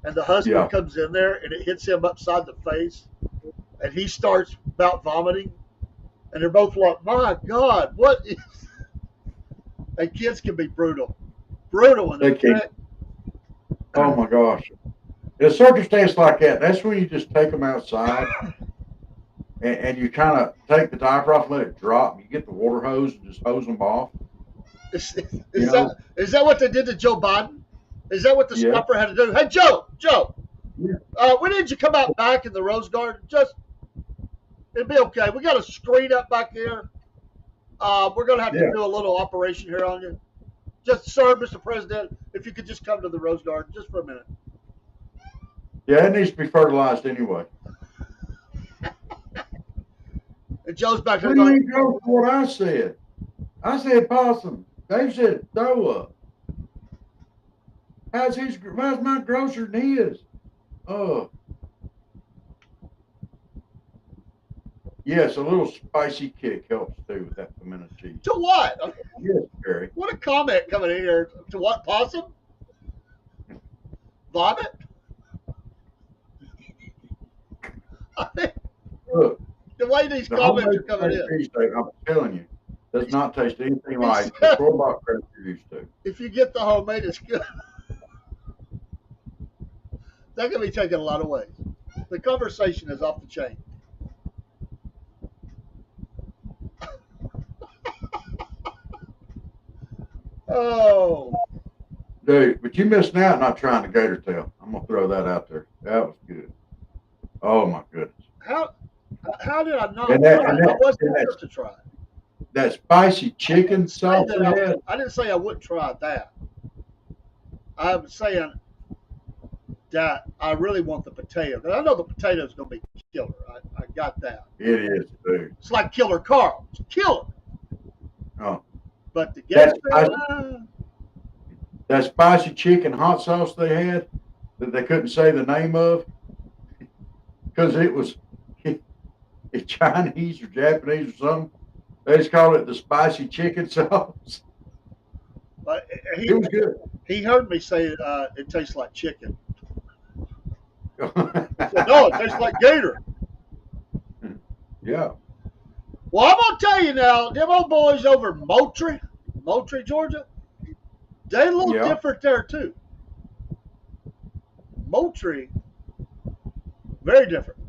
and the husband comes in there and it hits him upside the face, and he starts about vomiting, and they're both like, "My God, what is?" And kids can be brutal when They can. Oh my gosh! In a circumstance like that, that's when you just take them outside, and you kind of take the diaper off, and let it drop. You get the water hose and just hose them off. Is that what they did to Joe Biden? Is that what the scupper had to do? Hey, Joe, we need you to come out back in the Rose Garden. It'll be okay. We got a screen up back here. We're going to have to do a little operation here on you. Just, sir, Mr. President, if you could just come to the Rose Garden just for a minute. Yeah, it needs to be fertilized anyway. And Joe's back there What do going, you go for what I said? I said possum. Dave said throw up. How's my grosser than his? Oh. Yes, a little spicy kick helps too with that pimento cheese. to what? Yes, Barry. What a comment coming in here. To what, possum? Vomit? Look, The way these the comments are homemade coming in. cheesesteak, I'm telling you, does not taste anything like the store-bought crap you're used to. If you get the homemade, it's good. That can be taken a lot of ways. The conversation is off the chain. Oh, Dude, but you missing out not trying the gator tail. I'm gonna throw that out there. That was good. Oh my goodness. how did I not And try that- it? and I that- wasn't and there that's- to try it. That spicy chicken sauce they had. I didn't say I wouldn't try that. I'm saying that I really want the potato. And I know the potato is going to be killer. I got that. It is, dude. It's like Killer Carl. It's killer. Oh, But the That's- gator, that spicy chicken hot sauce they had that they couldn't say the name of because it was Chinese or Japanese or something. They just called it the spicy chicken sauce. but It was good. he heard me say it tastes like chicken. I said, no, it tastes like gator. Yeah. Well, I'm going to tell you now, them old boys over in Moultrie, Georgia, they a little different there, too. Moultrie, very different.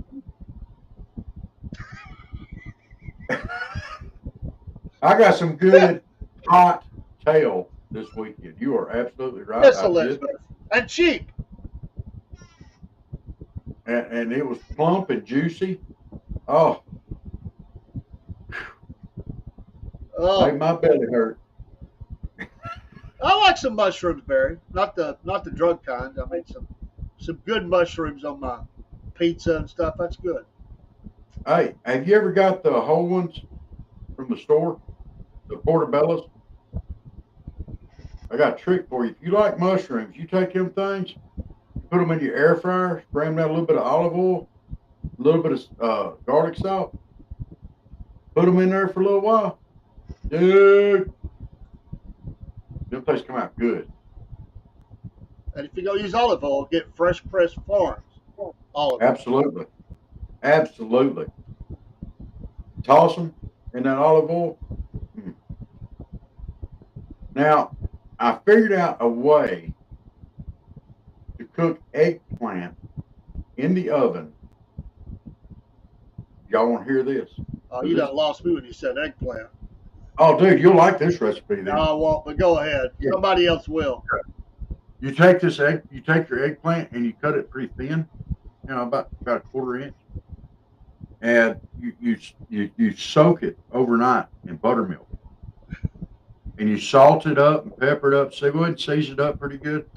I got some good hot tail this weekend. You are absolutely right. It's I did. Elizabeth. And cheap. And it was plump and juicy. Oh, Oh, made my belly hurt. I like some mushrooms, Barry. Not the drug kind. I made some good mushrooms on my pizza and stuff. That's good. Hey, have you ever got the whole ones from the store? The portobellos? I got a trick for you. If you like mushrooms, you take them things, put them in your air fryer, spray them down a little bit of olive oil, a little bit of garlic salt, put them in there for a little while. Dude, them things come out good. And if you go use olive oil, get Fresh Pressed Farms olive oil. Absolutely. Absolutely. Toss them in that olive oil. Now, I figured out a way to cook eggplant in the oven. Y'all want to hear this? Oh, you done lost me when you said eggplant. Oh, dude, you'll like this recipe then. No, I won't, but go ahead. Yeah. Somebody else will. You take your eggplant and you cut it pretty thin, about a quarter inch, and you soak it overnight in buttermilk, and you salt it up and pepper it up. So go ahead and season it up pretty good,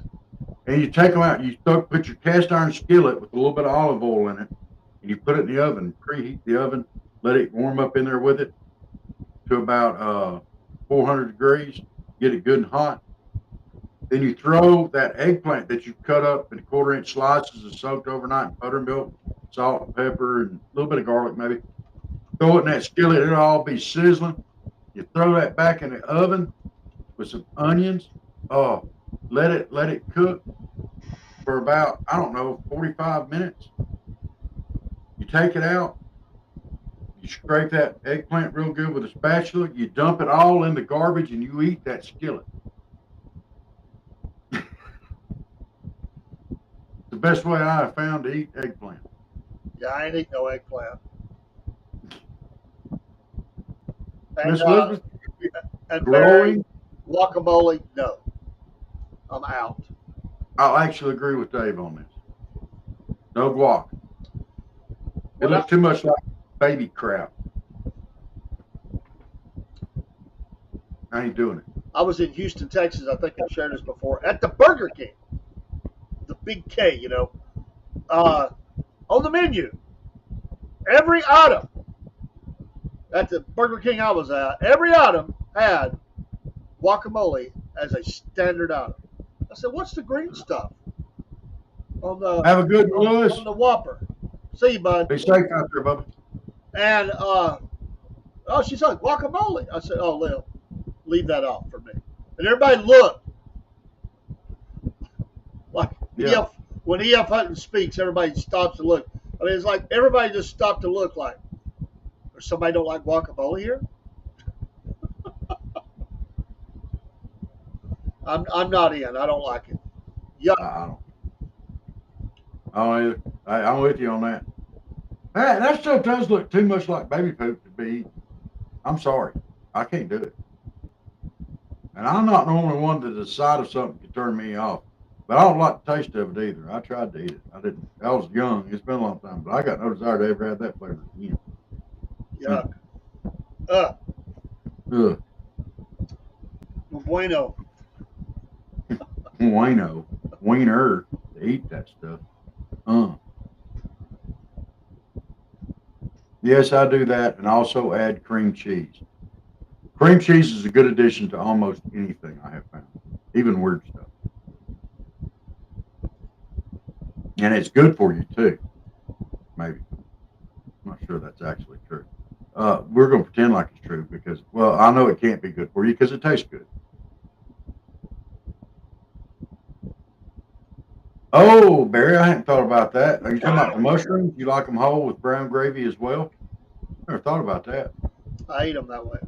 and you take them out. You put your cast iron skillet with a little bit of olive oil in it, and you put it in the oven. Preheat the oven, let it warm up in there with it to about 400 degrees. Get it good and hot. Then you throw that eggplant that you cut up in 1/4 inch slices and soaked overnight in buttermilk, salt, and pepper, and a little bit of garlic maybe. Throw it in that skillet, it'll all be sizzling. You throw that back in the oven with some onions. Oh, let it cook for about, I don't know, 45 minutes. You take it out. You scrape that eggplant real good with a spatula. You dump it all in the garbage and you eat that skillet. The best way I have found to eat eggplant. Yeah, I ain't eat no eggplant. Miss And, Elizabeth, and growing. Barry, guacamole, no. I'm out. I'll actually agree with Dave on this. No guac. It Well, looks too much like baby crap. I ain't doing it. I was in Houston, Texas. I think I've shared this before. At the Burger King, the big K, you know, on the menu, every item at the Burger King I was at, every item had guacamole as a standard item. I said, "What's the green stuff on the Have a good one, Lewis. on the Whopper?" See you, bud. Be safe out there, Bubba. And she's like, "Guacamole." I said, "Oh, Lil, leave that off for me." And everybody looked like Yeah. when E.F. Hutton speaks, everybody stops to look. I mean, it's like everybody just stopped to look like, or somebody don't like guacamole here? I'm not in. I don't like it. Yuck. I don't either. I'm with you on that. That stuff does look too much like baby poop to be eaten. I'm sorry. I can't do it. And I'm not normally one that the sight of something can turn me off. But I don't like the taste of it either. I tried to eat it. I didn't. I was young. It's been a long time. But I got no desire to ever have that flavor again. Yuck. Ugh. No bueno. Wiener to eat that stuff. Yes, I do that, and also add cream cheese. Cream cheese is a good addition to almost anything I have found, even weird stuff. And it's good for you too. Maybe. I'm not sure that's actually true. We're going to pretend like it's true because, well, I know it can't be good for you because it tastes good. Oh, Barry, I hadn't thought about that. Are you talking about the mushrooms? You like them whole with brown gravy as well? Never thought about that. I eat them that way.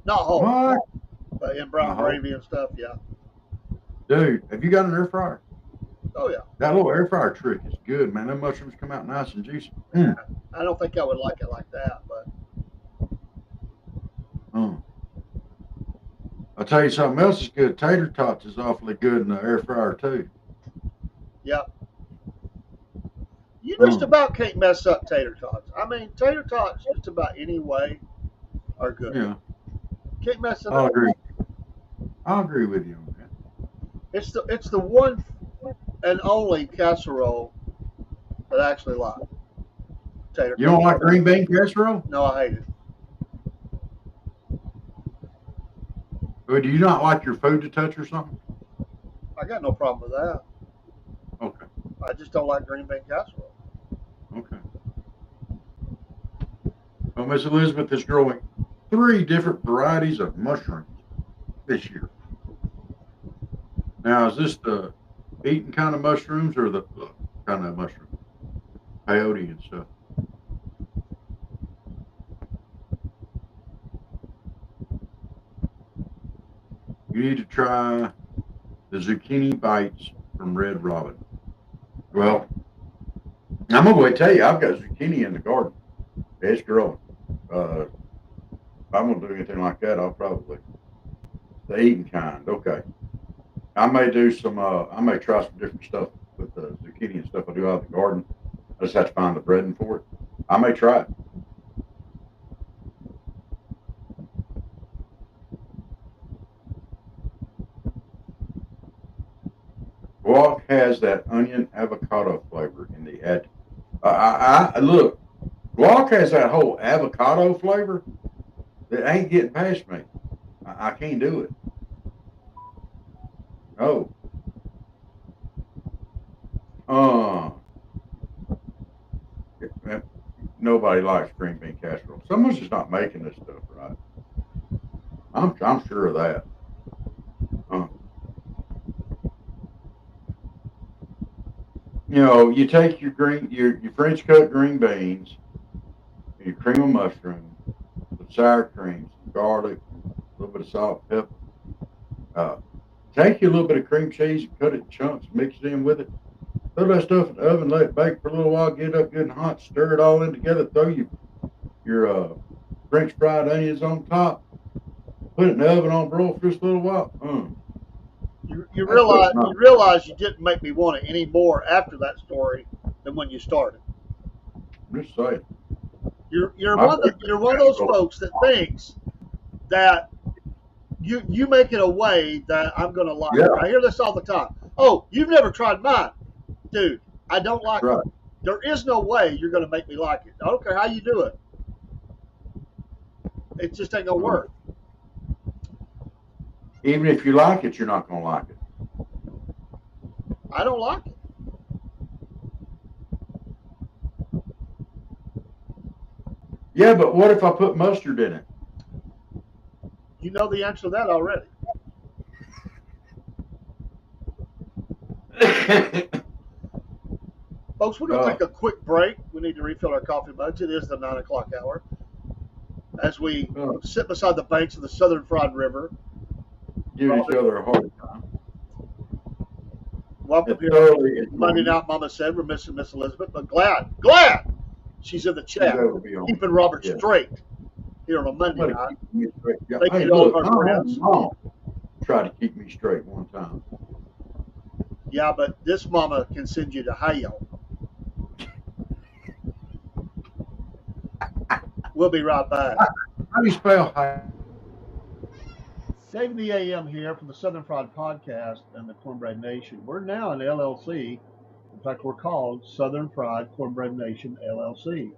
Not whole, What? but in brown Not whole. gravy and stuff, yeah. Dude, have you got an air fryer? Oh, yeah. That little air fryer trick is good, man. Them mushrooms come out nice and juicy. I don't think I would like it like that, but I'll tell you something else is good. Tater tots is awfully good in the air fryer too. yeah. You just about can't mess up tater tots. I mean, tater tots just about any way are good. Yeah, Can't mess it I'll up. agree. I'll agree with you on that. It's the one and only casserole that I actually like. Tater. You don't like green bean casserole? No, I hate it. Or do you not like your food to touch or something? I got no problem with that. Okay. I just don't like green bean casserole. Okay. Well, Miss Elizabeth is growing 3 different varieties of mushrooms this year. Now, is this the eating kind of mushrooms or the kind of mushroom? Peyote and stuff. You need to try the zucchini bites from Red Robin. Well, I'm going to tell you, I've got zucchini in the garden. It's growing. If I'm going to do anything like that, I'll probably the eating kind. Okay. I may do some. I may try some different stuff with the zucchini and stuff I do out of the garden. I just have to find the breading for it. I may try it. Guac has that onion avocado flavor in the ad. Look. Guac has that whole avocado flavor that ain't getting past me. I can't do it. Oh. Nobody likes green bean casserole. Someone's just not making this stuff right. I'm sure of that. You take your French cut green beans, your cream of mushroom, some sour cream, some garlic, a little bit of salt, pepper. Take you a little bit of cream cheese and cut it in chunks, mix it in with it. Throw that stuff in the oven, let it bake for a little while, get it up good and hot, stir it all in together, throw your French fried onions on top, put it in the oven on broil for just a little while. You That's what's realize you didn't make me want it any more after that story than when you started. I'm just saying. You're one of those folks that thinks that you make it a way that I'm going to like it. I hear this all the time. Oh, you've never tried mine, dude. I don't like it. There is no way you're going to make me like it. I don't care how you do it. It just ain't going to work. Even if you like it, you're not going to like it. I don't like it. Yeah, but what if I put mustard in it? You know the answer to that already. Folks, we're going to take a quick break. We need to refill our coffee mugs. It is the 9 o'clock hour. As we sit beside the banks of the Southern Fried River. Give each other a hard time. Welcome here. Monday night, Mama said we're missing Miss Elizabeth, but glad she's in the chat, keeping Robert straight here on a Monday night. Thank you to all of our friends. Try to keep me straight one time. Yeah, but this mama can send you to hell. We'll be right back. How do you spell hell? Dave the AM here from the Southern Fried Podcast and the Cornbread Nation. We're now an LLC. In fact, we're called Southern Fried Cornbread Nation LLC.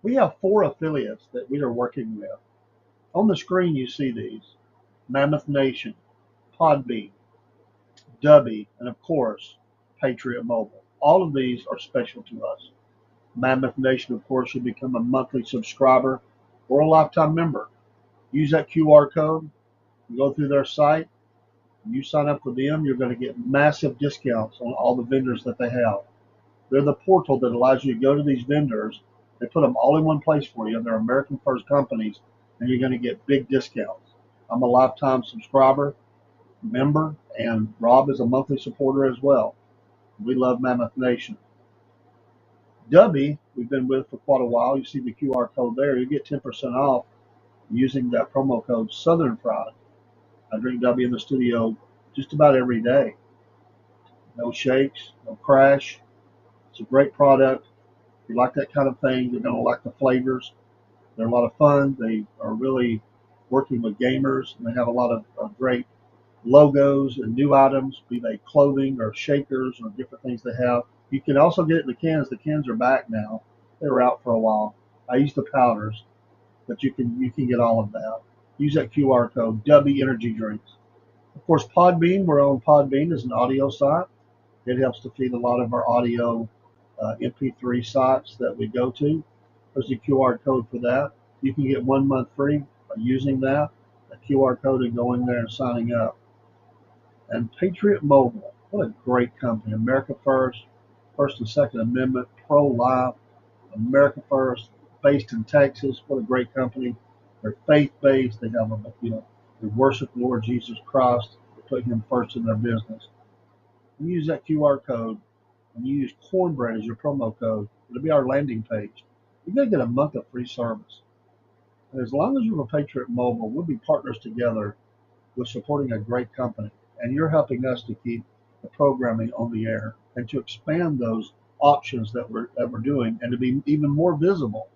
We have 4 affiliates that we are working with. On the screen, you see these: Mammoth Nation, Podbean, Dubby, and of course, Patriot Mobile. All of these are special to us. Mammoth Nation, of course, will become a monthly subscriber or a lifetime member. Use that QR code. You go through their site, you sign up with them, you're going to get massive discounts on all the vendors that they have. They're the portal that allows you to go to these vendors. They put them all in one place for you. They're American First companies, and you're going to get big discounts. I'm a lifetime subscriber, member, and Rob is a monthly supporter as well. We love Mammoth Nation. Dubby, we've been with for quite a while. You see the QR code there. You get 10% off using that promo code Southern Fried. I drink Dubby in the studio just about every day. No shakes, no crash. It's a great product. If you like that kind of thing, you're going to like the flavors. They're a lot of fun. They are really working with gamers, and they have a lot of great logos and new items, be they clothing or shakers or different things they have. You can also get it in the cans. The cans are back now. They were out for a while. I use the powders, but you can get all of that. Use that QR code, Dubby Energy Drinks. Of course, Podbean, we're on Podbean as an audio site. It helps to feed a lot of our audio MP3 sites that we go to. There's a QR code for that. You can get 1 month free by using that QR code and going there and signing up. And Patriot Mobile, what a great company. America First, First and Second Amendment, pro-life, America First, based in Texas. What a great company. They're faith-based. They have they worship the Lord Jesus Christ. They put Him first in their business. You use that QR code and you use Cornbread as your promo code. It'll be our landing page. You're going to get a month of free service. And as long as you're a Patriot Mobile, we'll be partners together with supporting a great company. And you're helping us to keep the programming on the air and to expand those options that we're doing and to be even more visible.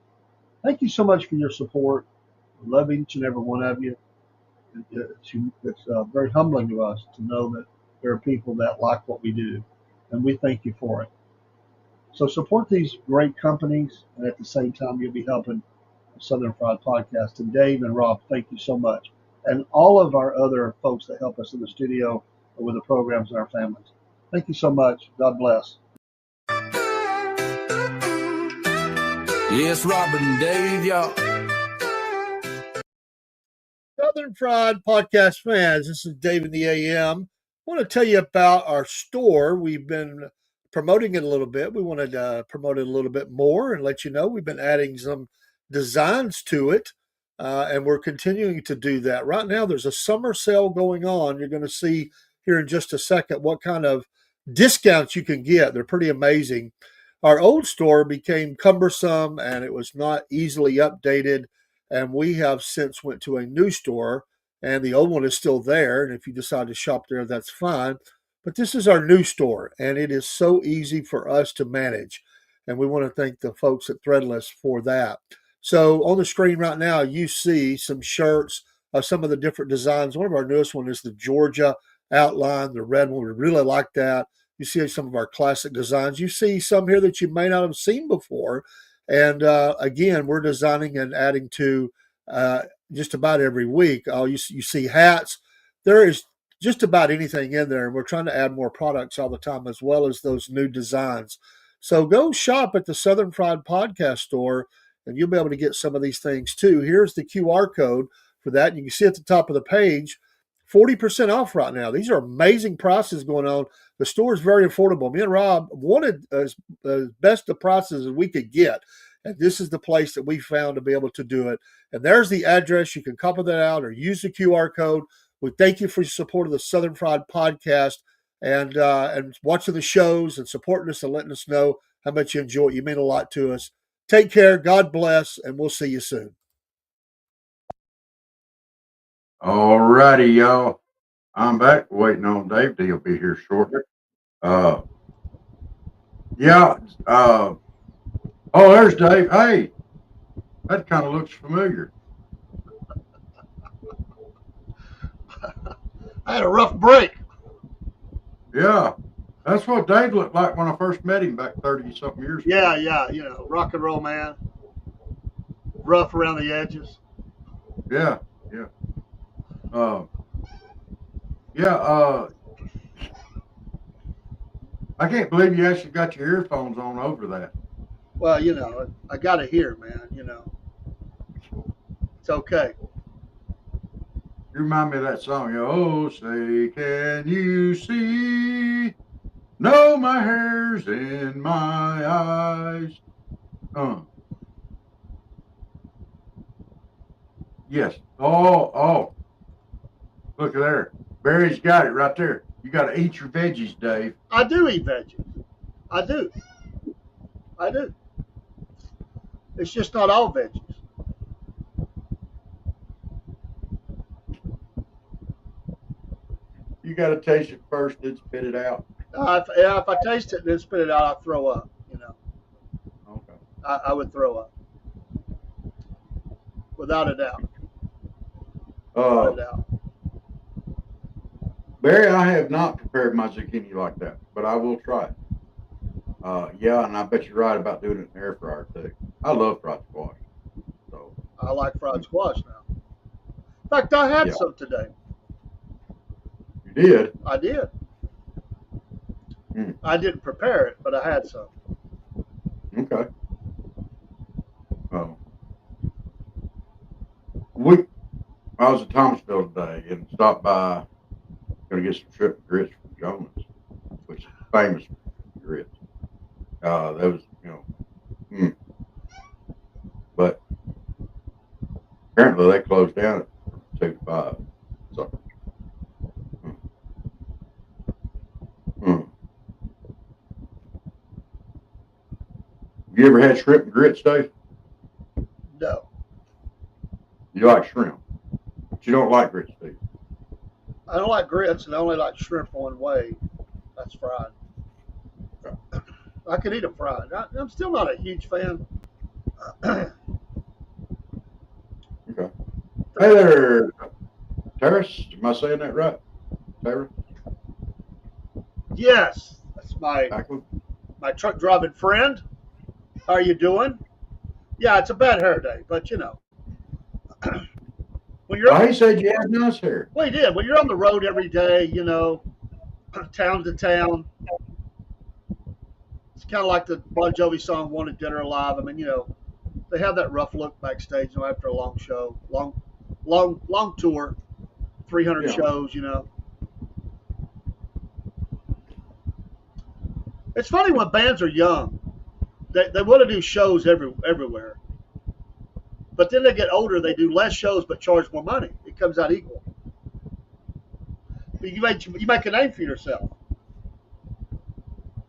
Thank you so much for your support. We love each and every one of you. It's very humbling to us to know that there are people that like what we do, and we thank you for it. So support these great companies, and at the same time, you'll be helping the Southern Fried Podcast. And Dave and Rob, thank you so much. And all of our other folks that help us in the studio, with the programs in our families. Thank you so much. God bless. Yes, Robert and Dave, y'all. Southern Fried Podcast fans, this is Dave in the AM. I want to tell you about our store. We've been promoting it a little bit. We wanted to promote it a little bit more and let you know we've been adding some designs to it, and we're continuing to do that. Right now, there's a summer sale going on. You're going to see here in just a second what kind of discounts you can get. They're pretty amazing. Our old store became cumbersome and it was not easily updated, and we have since went to a new store, and the old one is still there, and if you decide to shop there, that's fine. But this is our new store, and it is so easy for us to manage, and we want to thank the folks at Threadless for that. So on the screen right now, you see some shirts of some of the different designs. One of our newest one is the Georgia outline, the red one. We really like that. You see some of our classic designs. You see some here that you may not have seen before. And again, we're designing and adding to just about every week. You see hats. There is just about anything in there, and we're trying to add more products all the time, as well as those new designs. So go shop at the Southern Fried Podcast store, and you'll be able to get some of these things too. Here's the QR code for that. You can see at the top of the page, 40% off right now. These are amazing prices going on. The store is very affordable. Me and Rob wanted as best the prices as we could get, and this is the place that we found to be able to do it. And there's the address. You can copy that out or use the QR code. We thank you for your support of the Southern Fried Podcast and watching the shows and supporting us and letting us know how much you enjoy it. You mean a lot to us. Take care. God bless, and we'll see you soon. All righty, y'all. I'm back waiting on Dave. He'll be here shortly. Oh, there's Dave. Hey, that kind of looks familiar. I had a rough break. Yeah, that's what Dave looked like when I first met him back 30-something years ago. Yeah, rock and roll man. Rough around the edges. Yeah. I can't believe you actually got your earphones on over that. Well, I got to hear, man, It's okay. You remind me of that song, oh, say, can you see? No, my hair's in my eyes. Yes. Oh. Look at there. Barry's got it right there. You got to eat your veggies, Dave. I do eat veggies. I do. It's just not all veggies. You got to taste it first, then spit it out. If I taste it and then spit it out, I'll throw up, Okay. I would throw up. Without a doubt. Barry, I have not prepared my zucchini like that, but I will try it. And I bet you're right about doing it in the air fryer too. I love fried squash. So I like fried squash now. In fact, I had some today. You did? I did. I didn't prepare it, but I had some. Okay. I was at Thomasville today and stopped by, going to get some shrimp and grits from Jonas, which is famous for grits. That was, but apparently they closed down at 2 to 5. So, You ever had shrimp and grits, Dave? No. You like shrimp, but you don't like grits, do you? I don't like grits, and I only like shrimp one way. That's fried. I could eat them fried. I'm still not a huge fan. Okay. Hey there, Terrace. Am I saying that right? Terrace? Yes. That's my truck driving friend. How are you doing? Yeah, it's a bad hair day, but when you're he said you had nice hair. Well, he did. When you're on the road every day, town to town. It's kind of like the Bon Jovi song "Wanted Dead or Alive." I mean, they have that rough look backstage, after a long show, long tour, 300 Yeah. shows. It's funny when bands are young, they want to do shows everywhere, but then they get older, they do less shows but charge more money. It comes out equal. You make a name for yourself.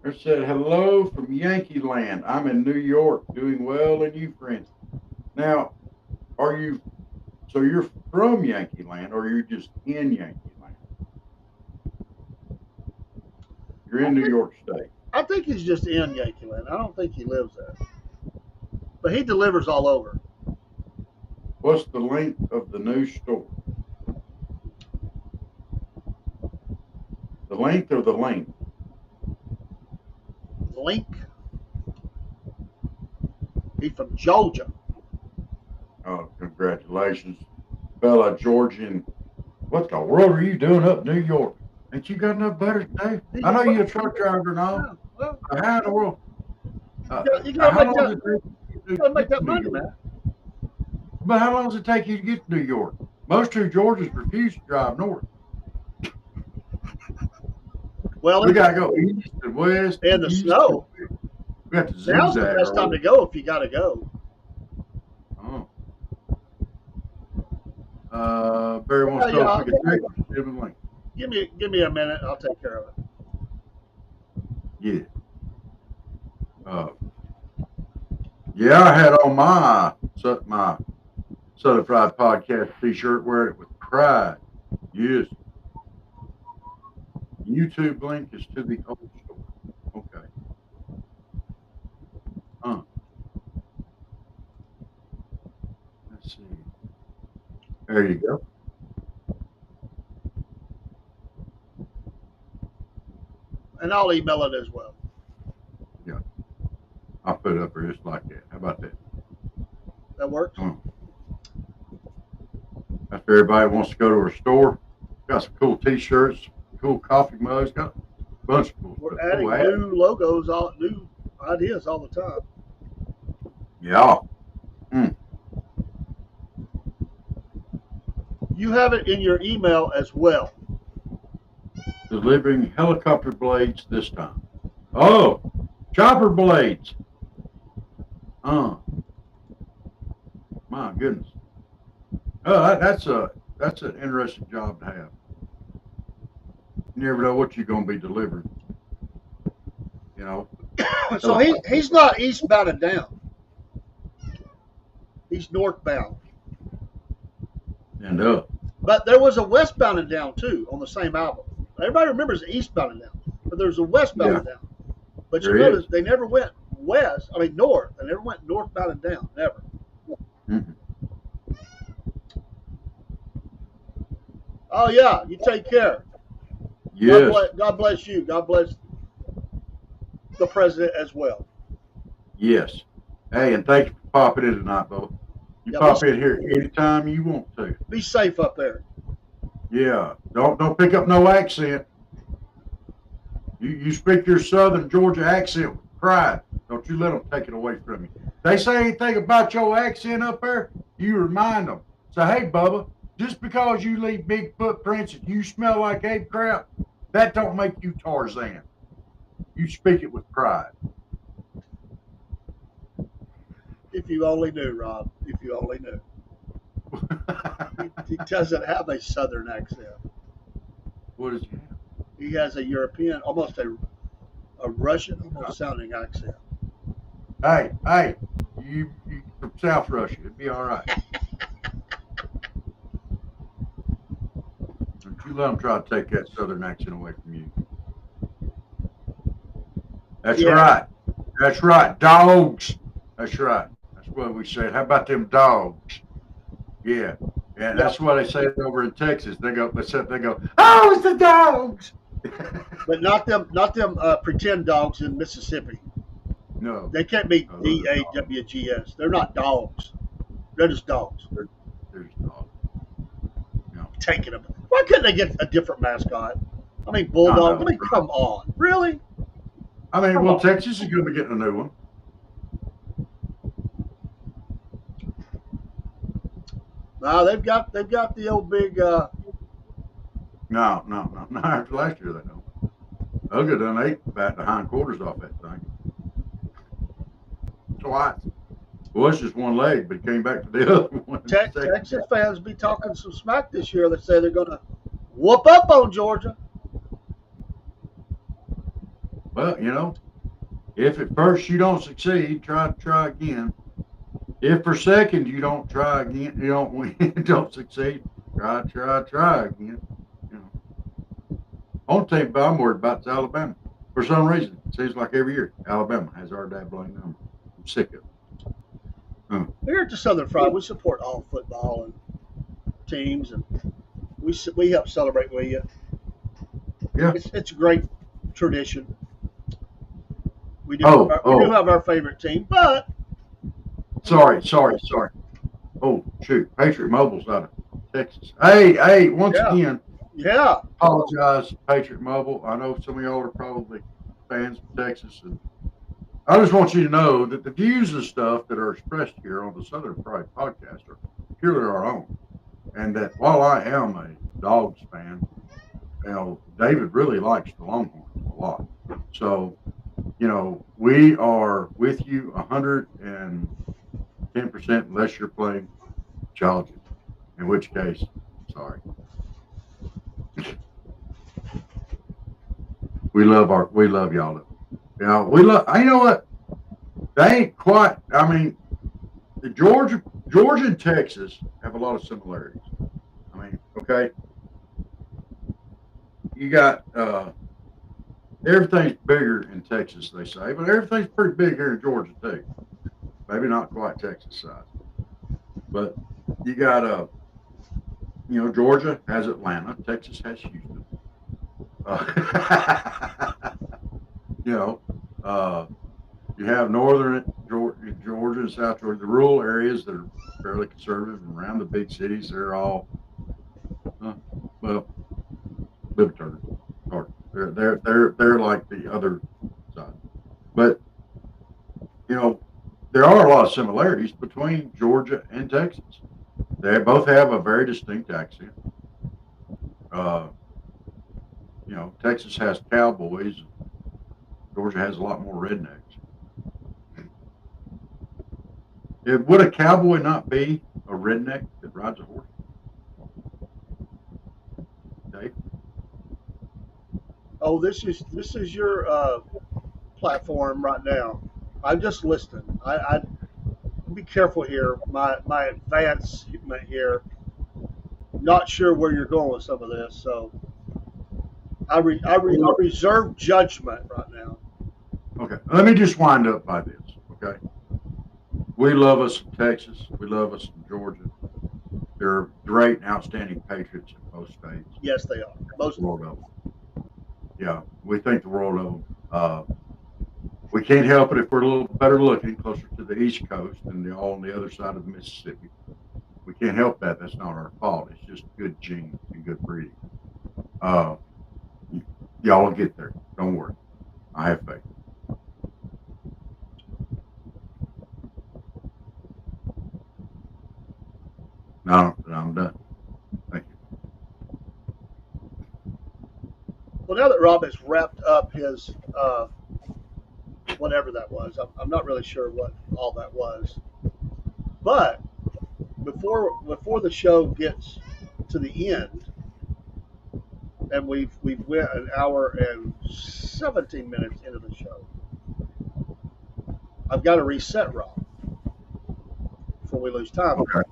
It said, hello from Yankee Land. I'm in New York, doing well, and you, friends. Now, so you're from Yankee Land, or you're just in Yankee Land? You're in New York State. I think he's just in Yankee Land. I don't think he lives there. But he delivers all over. What's the length of the new store? The length or the length? Link. He's from Georgia. Oh, congratulations, fella Georgian. What the world are you doing up in New York? Ain't you got enough butter today? I know you're a truck driver and all. Yeah, well, How in the world? you gotta how make long that, does it take you to you gotta make get to that New money, York? man. But how long does it take you to get to New York? Most true Georgians refuse to drive north. Well, We gotta go east and west. and the east snow. and west. We got to Now's the zigzag. best time to go if you gotta go. Barry wants to know Yeah, if we can take it. Link. Give me a minute. I'll take care of it. Yeah. Yeah, I had on my Southern Fried Podcast T-shirt, wearing it with pride. Yes. YouTube link is to the old store. Okay. Let's see. There you go. And I'll email it as well. I'll put it up there just like that. How about that? That works? That's for everybody who wants to go to our store. Got some cool T-shirts, cool coffee mugs, got a bunch of cool We're stuff. adding new logos, new ideas all the time. Yeah. You have it in your email as well. Delivering helicopter blades this time. Oh, chopper blades. My goodness. Oh, that's an interesting job to have. You never know what you're going to be delivering. So he's not eastbound and down. He's northbound. And up. But there was a westbound and down too on the same album. Everybody remembers eastbound and down, but there's a westbound and down. But you notice they never went north. They never went northbound and down. Never. Mm-hmm. Oh yeah, you take care. Yes. God bless you. God bless the president as well. Yes. Hey, and thank you for popping in tonight, Bubba. You pop in here anytime you want to. Be safe up there. Yeah. Don't pick up no accent. You speak your Southern Georgia accent with pride. Don't you let them take it away from you. They say anything about your accent up there, you remind them. Say, hey, Bubba, just because you leave big footprints and you smell like egg crap, that don't make you Tarzan. You speak it with pride. If you only knew, Rob. If you only knew. He doesn't have a Southern accent. What does he have? He has a European, almost a Russian almost sounding accent. Hey, you from South Russia. It'd be all right. Don't you let them try to take that Southern accent away from you. That's right. That's right. Dogs. That's right. That's what we said. How about them dogs? Yeah. Yeah, that's what they say over in Texas. They go, oh, it's the dogs. But not them pretend dogs in Mississippi. No. They can't be DAWGS. They're not dogs. They're just dogs. They're just dogs. No. Taking them. Why couldn't they get a different mascot? I mean, Bulldogs. know. I mean, come on, really? I mean, Come well, on. Texas is going to be getting a new one. No, they've got the old big. No. After last year, they don't. Uga done ate about the hindquarters off that thing. Twice. Well, it's just one leg, but he came back to the other one. Texas fans be talking some smack this year. They say they're going to whoop up on Georgia. Well, you know, if at first you don't succeed, try again. If for second you don't try again, you don't win, don't succeed, try again. You know. Only team I'm worried about is Alabama. For some reason, it seems like every year Alabama has our dabbling number. I'm sick of it. Here at the Southern Fried, we support all football and teams, and we help celebrate with you. Yeah. It's a great tradition. We do have our favorite team, but sorry. Oh shoot, Patriot Mobile's out of Texas. Hey, once again, yeah. Apologize, Patriot Mobile. I know some of y'all are probably fans of Texas, and I just want you to know that the views and stuff that are expressed here on the Southern Fried Podcast are purely our own. And that while I am a Dogs fan, you know, David really likes the Longhorns a lot. So, you know, we are with you 110% unless you're playing Georgia, in which case, sorry. We love y'all. You know, you know what? They ain't quite. I mean, Georgia and Texas have a lot of similarities. I mean, okay, you got everything's bigger in Texas, they say, but everything's pretty big here in Georgia too. Maybe not quite Texas size, but you got you know, Georgia has Atlanta, Texas has Houston. You know, you have northern Georgia and South Georgia, the rural areas that are fairly conservative, and around the big cities, they're all well, libertarian. Or they're like the other side. But you know, there are a lot of similarities between Georgia and Texas. They both have a very distinct accent. You know, Texas has cowboys. Georgia has a lot more rednecks. Would a cowboy not be a redneck that rides a horse? Dave? Oh, this is your platform right now. I'm just listening. I be careful here. My advancement here. Not sure where you're going with some of this, so I reserve judgment right now. Okay, let me just wind up by this. Okay, we love us in Texas. We love us in Georgia. They're great and outstanding patriots in both states. Yes, they are. Most world of them. Yeah, we think the world of them. We can't help it if we're a little better looking, closer to the East Coast and all on the other side of the Mississippi. We can't help that. That's not our fault. It's just good genes and good breeding. Y'all will get there. Don't worry. I have faith. No, I'm done. Thank you. Well, now that Rob has wrapped up his whatever that was, I'm not really sure what all that was. But before the show gets to the end, and we've went an hour and 17 minutes into the show, I've got to reset Rob before we lose time. Okay.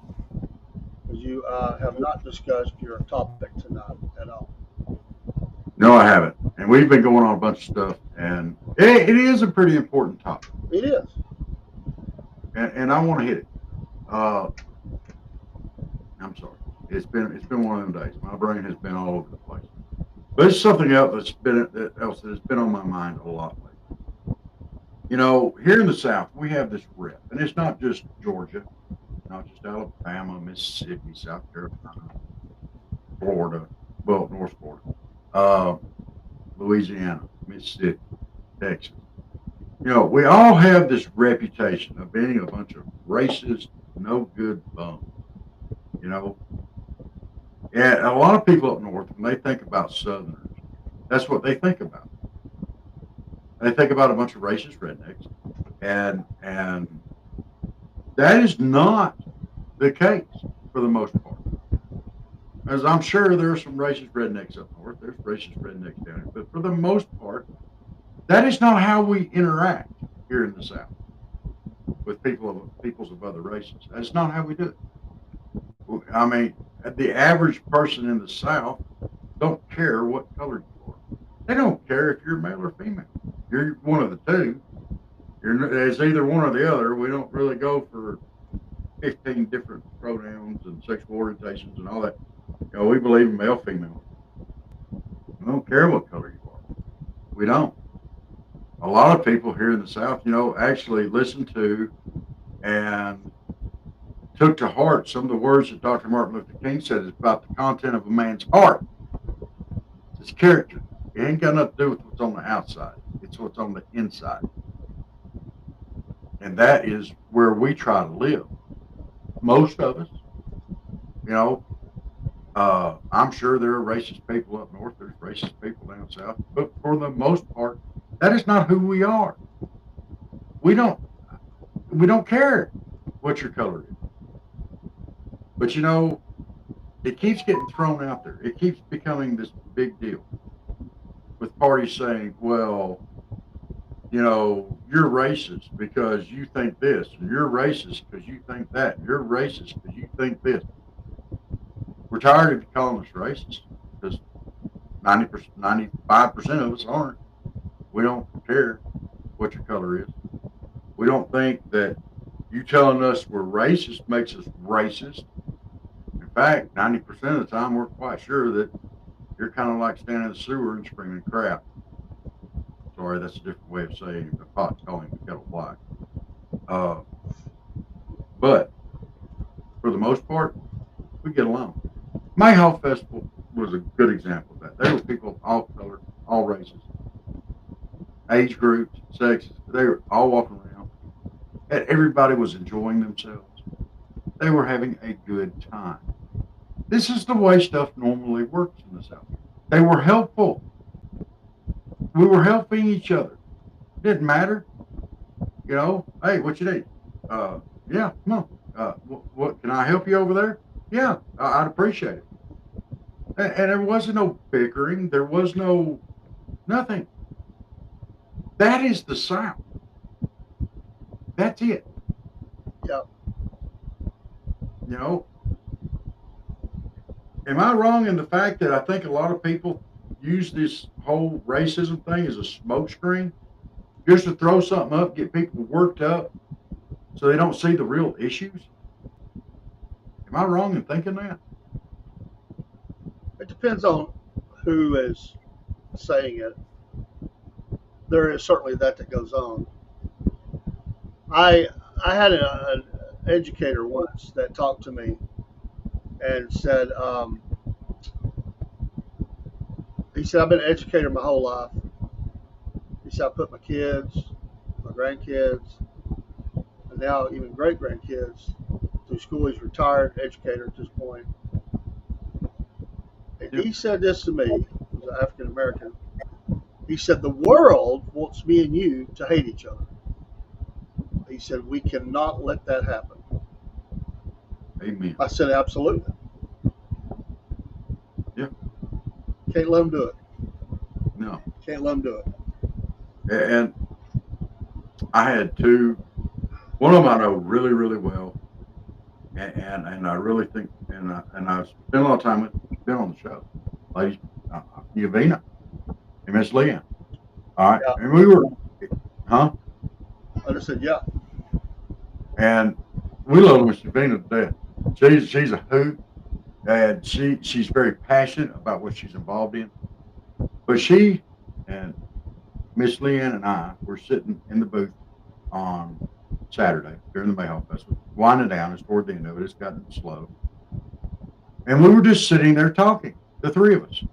Because you have not discussed your topic tonight at all. No, I haven't. And we've been going on a bunch of stuff, and it is a pretty important topic. It is. And I want to hit it. I'm sorry. It's been one of them days. My brain has been all over the place. But it's something else that's been on my mind a lot lately. You know, here in the South, we have this rep, and it's not just Georgia, not just Alabama, Mississippi, South Carolina, Florida, well, North Florida. Louisiana, Mississippi, Texas. You know, we all have this reputation of being a bunch of racist, no good bums. You know, and a lot of people up north, when they think about Southerners, that's what they think about. They think about a bunch of racist rednecks, and that is not the case for the most part. As I'm sure there are some racist rednecks up north, there's racist rednecks down here, but for the most part, that is not how we interact here in the South with peoples of other races. That's not how we do it. I mean, the average person in the South don't care what color you are. They don't care if you're male or female. You're one of the two. It's either one or the other. We don't really go for 15 different pronouns and sexual orientations and all that. You know, we believe in male, female. We don't care what color you are. We don't. A lot of people here in the South, you know, actually listened to and took to heart some of the words that Dr. Martin Luther King said is about the content of a man's heart. It's character. It ain't got nothing to do with what's on the outside. It's what's on the inside. And that is where we try to live. Most of us, you know, I'm sure there are racist people up north. There's racist people down south. But for the most part, that is not who we are. We don't care what your color is. But you know, it keeps getting thrown out there. It keeps becoming this big deal with parties saying, well, you know, you're racist because you think this, and you're racist because you think that, and you're racist because you think this. We're tired of you calling us racist because 90%, 95% of us aren't. We don't care what your color is. We don't think that you telling us we're racist makes us racist. In fact, 90% of the time, we're quite sure that you're kind of like standing in the sewer and screaming crap. Sorry, that's a different way of saying the pot calling the kettle black. But for the most part, we get along. Mayhaw Festival was a good example of that. There were people of all colors, all races, age groups, sexes. They were all walking around. And everybody was enjoying themselves. They were having a good time. This is the way stuff normally works in the South. They were helpful. We were helping each other. Didn't matter. You know, hey, what you need? Yeah, come on. What can I help you over there? Yeah, I'd appreciate it. And there wasn't no bickering. There was no nothing. That is the South. That's it. Yeah. You know, am I wrong in the fact that I think a lot of people use this whole racism thing as a smokescreen, just to throw something up, get people worked up, so they don't see the real issues? Am I wrong in thinking that? It depends on who is saying it. There is certainly that goes on. I had an educator once that talked to me and said, he said, I've been an educator my whole life. He said, I put my kids, my grandkids, and now even great grandkids through school. He's a retired educator at this point. And he said this to me, he was an African American. He said, the world wants me and you to hate each other. He said, we cannot let that happen. Amen. I said, absolutely. Yeah. Can't let them do it. No. Can't let them do it. And I had two. One of them I know really, really well, and I really think, and I spent a lot of time with, been on the show, ladies, Yavina and Miss Leanne. All right, Yeah. and we were, huh? I just said, yeah. And we love Miss Yavina to death. She's a hoot, and she's very passionate about what she's involved in. But she and Miss Leanne and I were sitting in the booth on Saturday during the Mayhaw Festival, winding down. It's toward the end of it. It's gotten slow. And we were just sitting there talking, the three of us.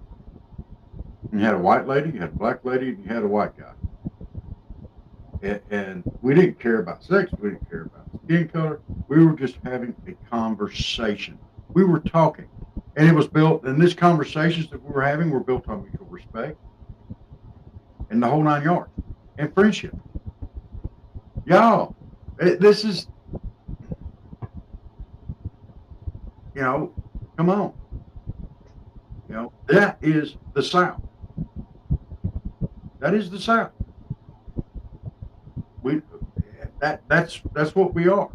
You had a white lady, you had a black lady, and you had a white guy. And we didn't care about sex. We didn't care about skin color. We were just having a conversation. We were talking. And it was built, and these conversations that we were having were built on mutual respect and the whole 9 yards and friendship. Y'all, this is, come on. That is the South. That is the South. That's what we are.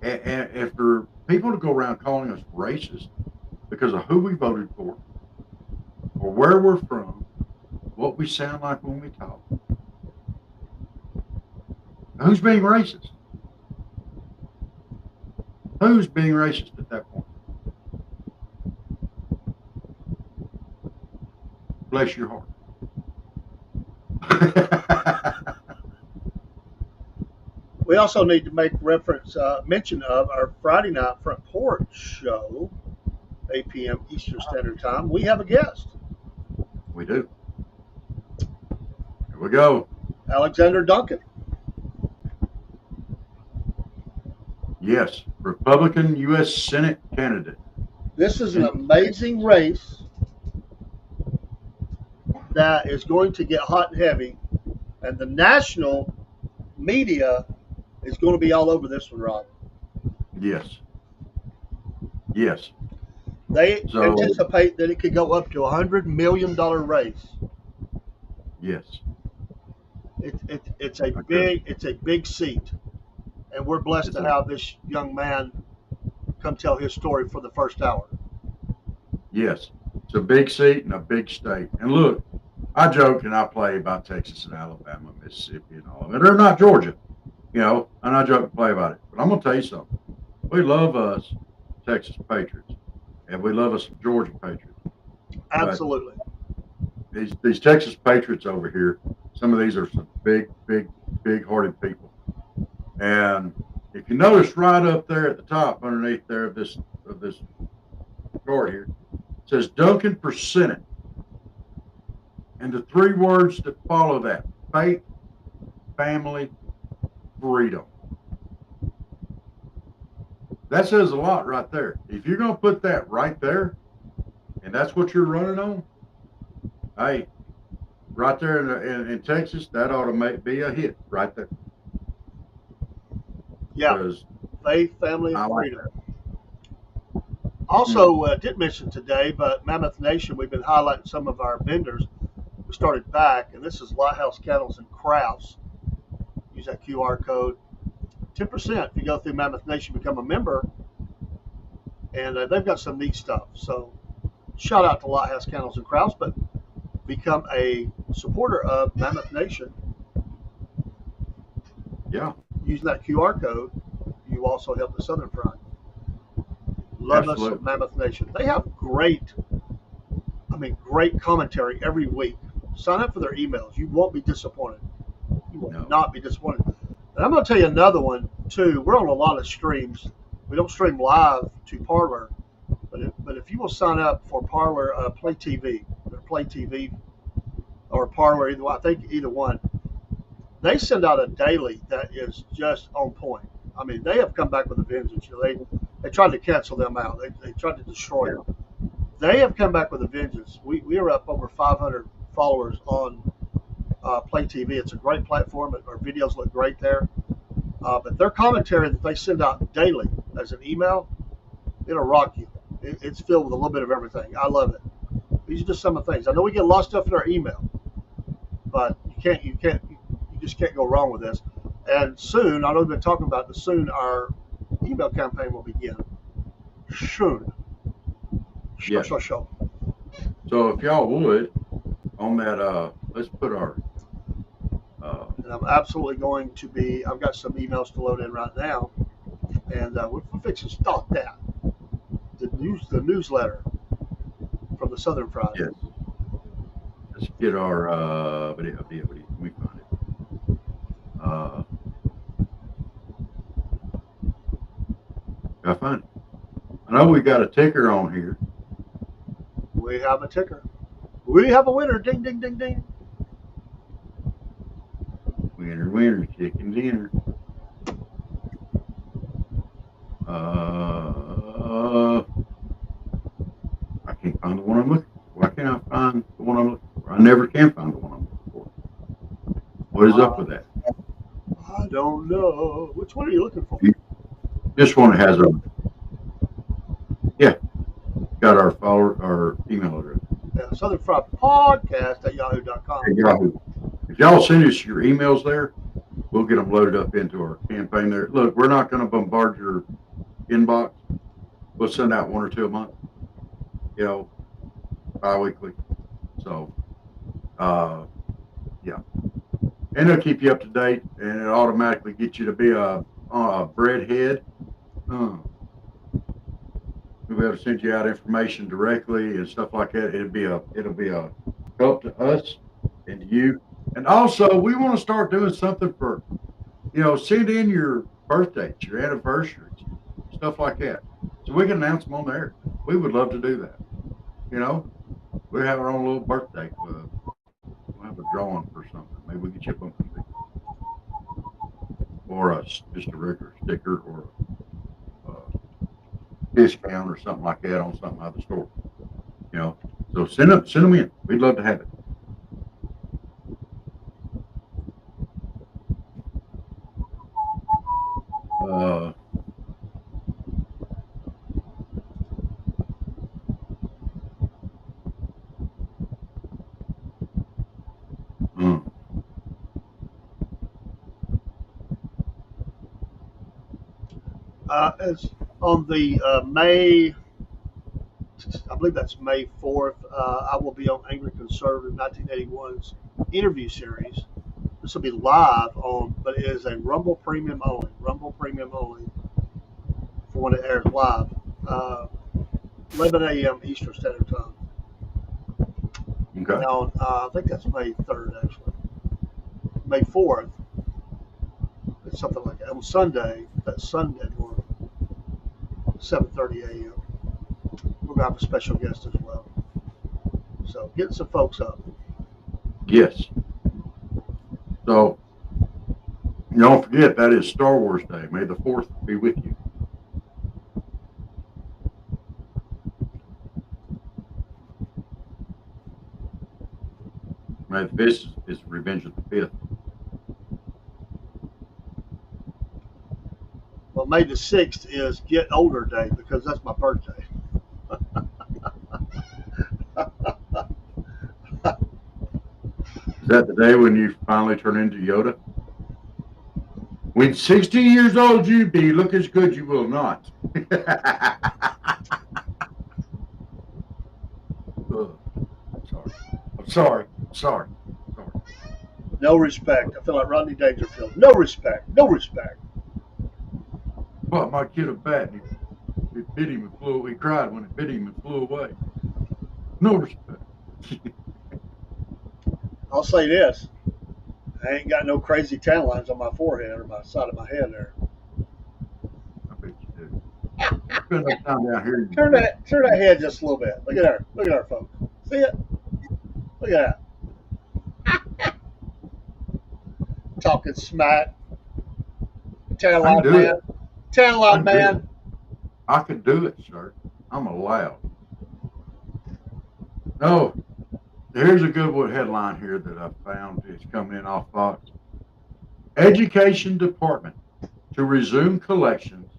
And for people to go around calling us racist because of who we voted for, or where we're from, what we sound like when we talk, who's being racist? Who's being racist at that point? Bless your heart. We also need to make mention of our Friday night Front Porch show, 8 p.m. Eastern Standard Time. We have a guest. We do. Here we go. Alexander Duncan. Yes, Republican U.S. Senate candidate. This is an amazing race that is going to get hot and heavy, and the national media is going to be all over this one, Rob. Yes. Yes. They anticipate that it could go up to $100 million race. Yes. It's a big seat, and we're blessed to have this young man come tell his story for the first hour. Yes, it's a big seat and a big state. And look, I joke and I play about Texas and Alabama, Mississippi, and all of it. Or not Georgia, and I joke and play about it. But I'm gonna tell you something. We love us Texas Patriots, and we love us Georgia Patriots. Absolutely. These Texas Patriots over here, some of these are some big-hearted people. And if you notice right up there at the top, underneath there of this card here, it says Duncan for Senate. And the 3 words that follow that: faith, family, freedom. That says a lot right there. If you're going to put that right there, and that's what you're running on, hey, right there in Texas, that ought to be a hit right there. Yeah, faith, family, and freedom. Also, didn't mention today, but Mammoth Nation, we've been highlighting some of our vendors. We started back, and this is Lighthouse Kennels and Crafts. Use that QR code. 10% if you go through Mammoth Nation, become a member, and they've got some neat stuff. So shout out to Lighthouse Kennels and Crafts, but become a supporter of Mammoth Nation. Yeah. Using that QR code, you also help the Southern Front. Love Absolutely. Us, Mammoth Nation. They have great commentary every week. Sign up for their emails. You won't be disappointed. You will not be disappointed. And I'm going to tell you another one, too. We're on a lot of streams. We don't stream live to Parler, but if you will sign up for Parler Play TV, or Parler, I think either one, they send out a daily that is just on point. I mean, they have come back with a vengeance. They tried to cancel them out. They tried to destroy them. They have come back with a vengeance. We are up over 500 followers on Play TV. It's a great platform. Our videos look great there. But their commentary that they send out daily as an email, it'll rock you. It's filled with a little bit of everything. I love it. These are just some of the things. I know we get a lot of stuff in our email, but you just can't go wrong with this. And soon, I know we've been talking about this, soon our email campaign will begin. Soon. Yeah. So if y'all would, on that, let's put our... and I'm absolutely going to be, I've got some emails to load in right now, and we're fixing to start that. The newsletter from the Southern Fried. Yes. Let's get our video. Let me find it. I find it. I know we got a ticker on here. We have a ticker. We have a winner. Ding, ding, ding, ding. Winner, winner, chicken dinner. I can't find the one I'm looking for. Why can't I find the one I'm looking for? I never can find the one I'm looking for. What is up with that? I don't know. Which one are you looking for? This one has got our email address. Yeah, Southern Fried Podcast at yahoo.com. Hey, Yahoo. If y'all send us your emails there, we'll get them loaded up into our campaign there. Look, we're not going to bombard your inbox. We'll send out one or two a month, bi-weekly. So, yeah. And it'll keep you up to date, and it automatically gets you to be a breadhead. We'll be able to send you out information directly and stuff like that. It'll be a help to us and to you. And also, we want to start doing something for, send in your birthdays, your anniversaries, stuff like that, so we can announce them on there. We would love to do that. We have our own little birthday club. We'll have a drawing for something. Maybe we can chip them or just a regular sticker or a discount or something like that on something out of the store. So send them in. We'd love to have it. As on the May, I believe that's May 4th, I will be on Angry Conservative 1981's interview series. This will be live but it is a Rumble Premium only. Rumble Premium only for when it airs live. 11 a.m. Eastern Standard Time. Okay. On, I think that's May 3rd, actually. May 4th. It's something like that. On Sunday, that's Sunday morning, 7:30 a.m. We're going to have a special guest as well. So getting some folks up. Yes. So don't forget, that is Star Wars Day. May the 4th be with you. May the 5th is Revenge of the 5th. Well, May the 6th is Get Older Day because that's my birthday. Is that the day when you finally turn into Yoda? When 60 years old you be, look as good you will not. I'm sorry. No respect. I feel like Rodney Dangerfield. No respect. Bought my kid a bat and it bit him and flew away. He cried when it bit him and flew away. No respect. I'll say this. I ain't got no crazy tan lines on my forehead or my side of my head there. I bet you do. Spend enough time down here. Turn that head just a little bit. Look at her, folks. See it? Look at that. Talking smack. Tan line man. Tan line man. I can do it, sir. I'm allowed. No. Here's a good one headline here that I found. It's coming in off Fox. Education Department to resume collections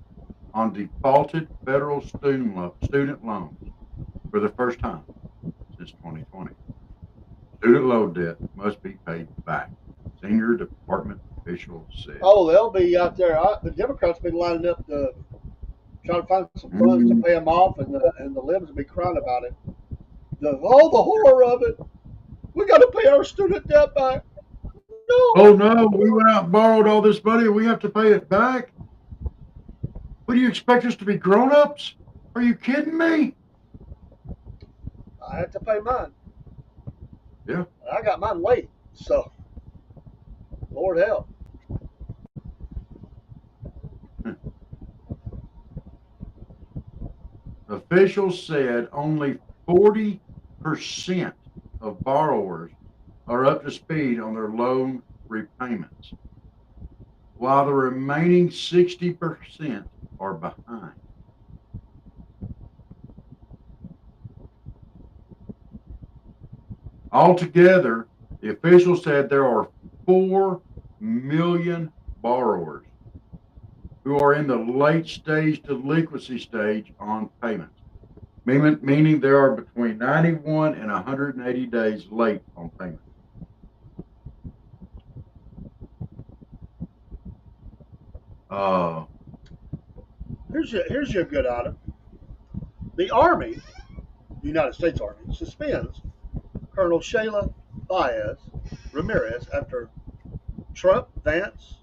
on defaulted federal student loans for the first time since 2020. Student loan debt must be paid back. Senior department official said. Oh, they'll be out there. The Democrats will be lining up to try to find some funds to pay them off, and the libs will be crying about it. The horror of it. We got to pay our student debt back. No. Oh no, we went out and borrowed all this money and we have to pay it back? What do you expect us to be grown-ups? Are you kidding me? I had to pay mine. Yeah. I got mine late, so Lord help. Officials said only 40% of borrowers are up to speed on their loan repayments, while the remaining 60% are behind. Altogether, the officials said there are 4 million borrowers who are in the late stage delinquency stage on payments, meaning there are between 91 and 180 days late on payment. Uh, Here's your good item. The Army, the United States Army, suspends Colonel Shayla Baez Ramirez after Trump, Vance,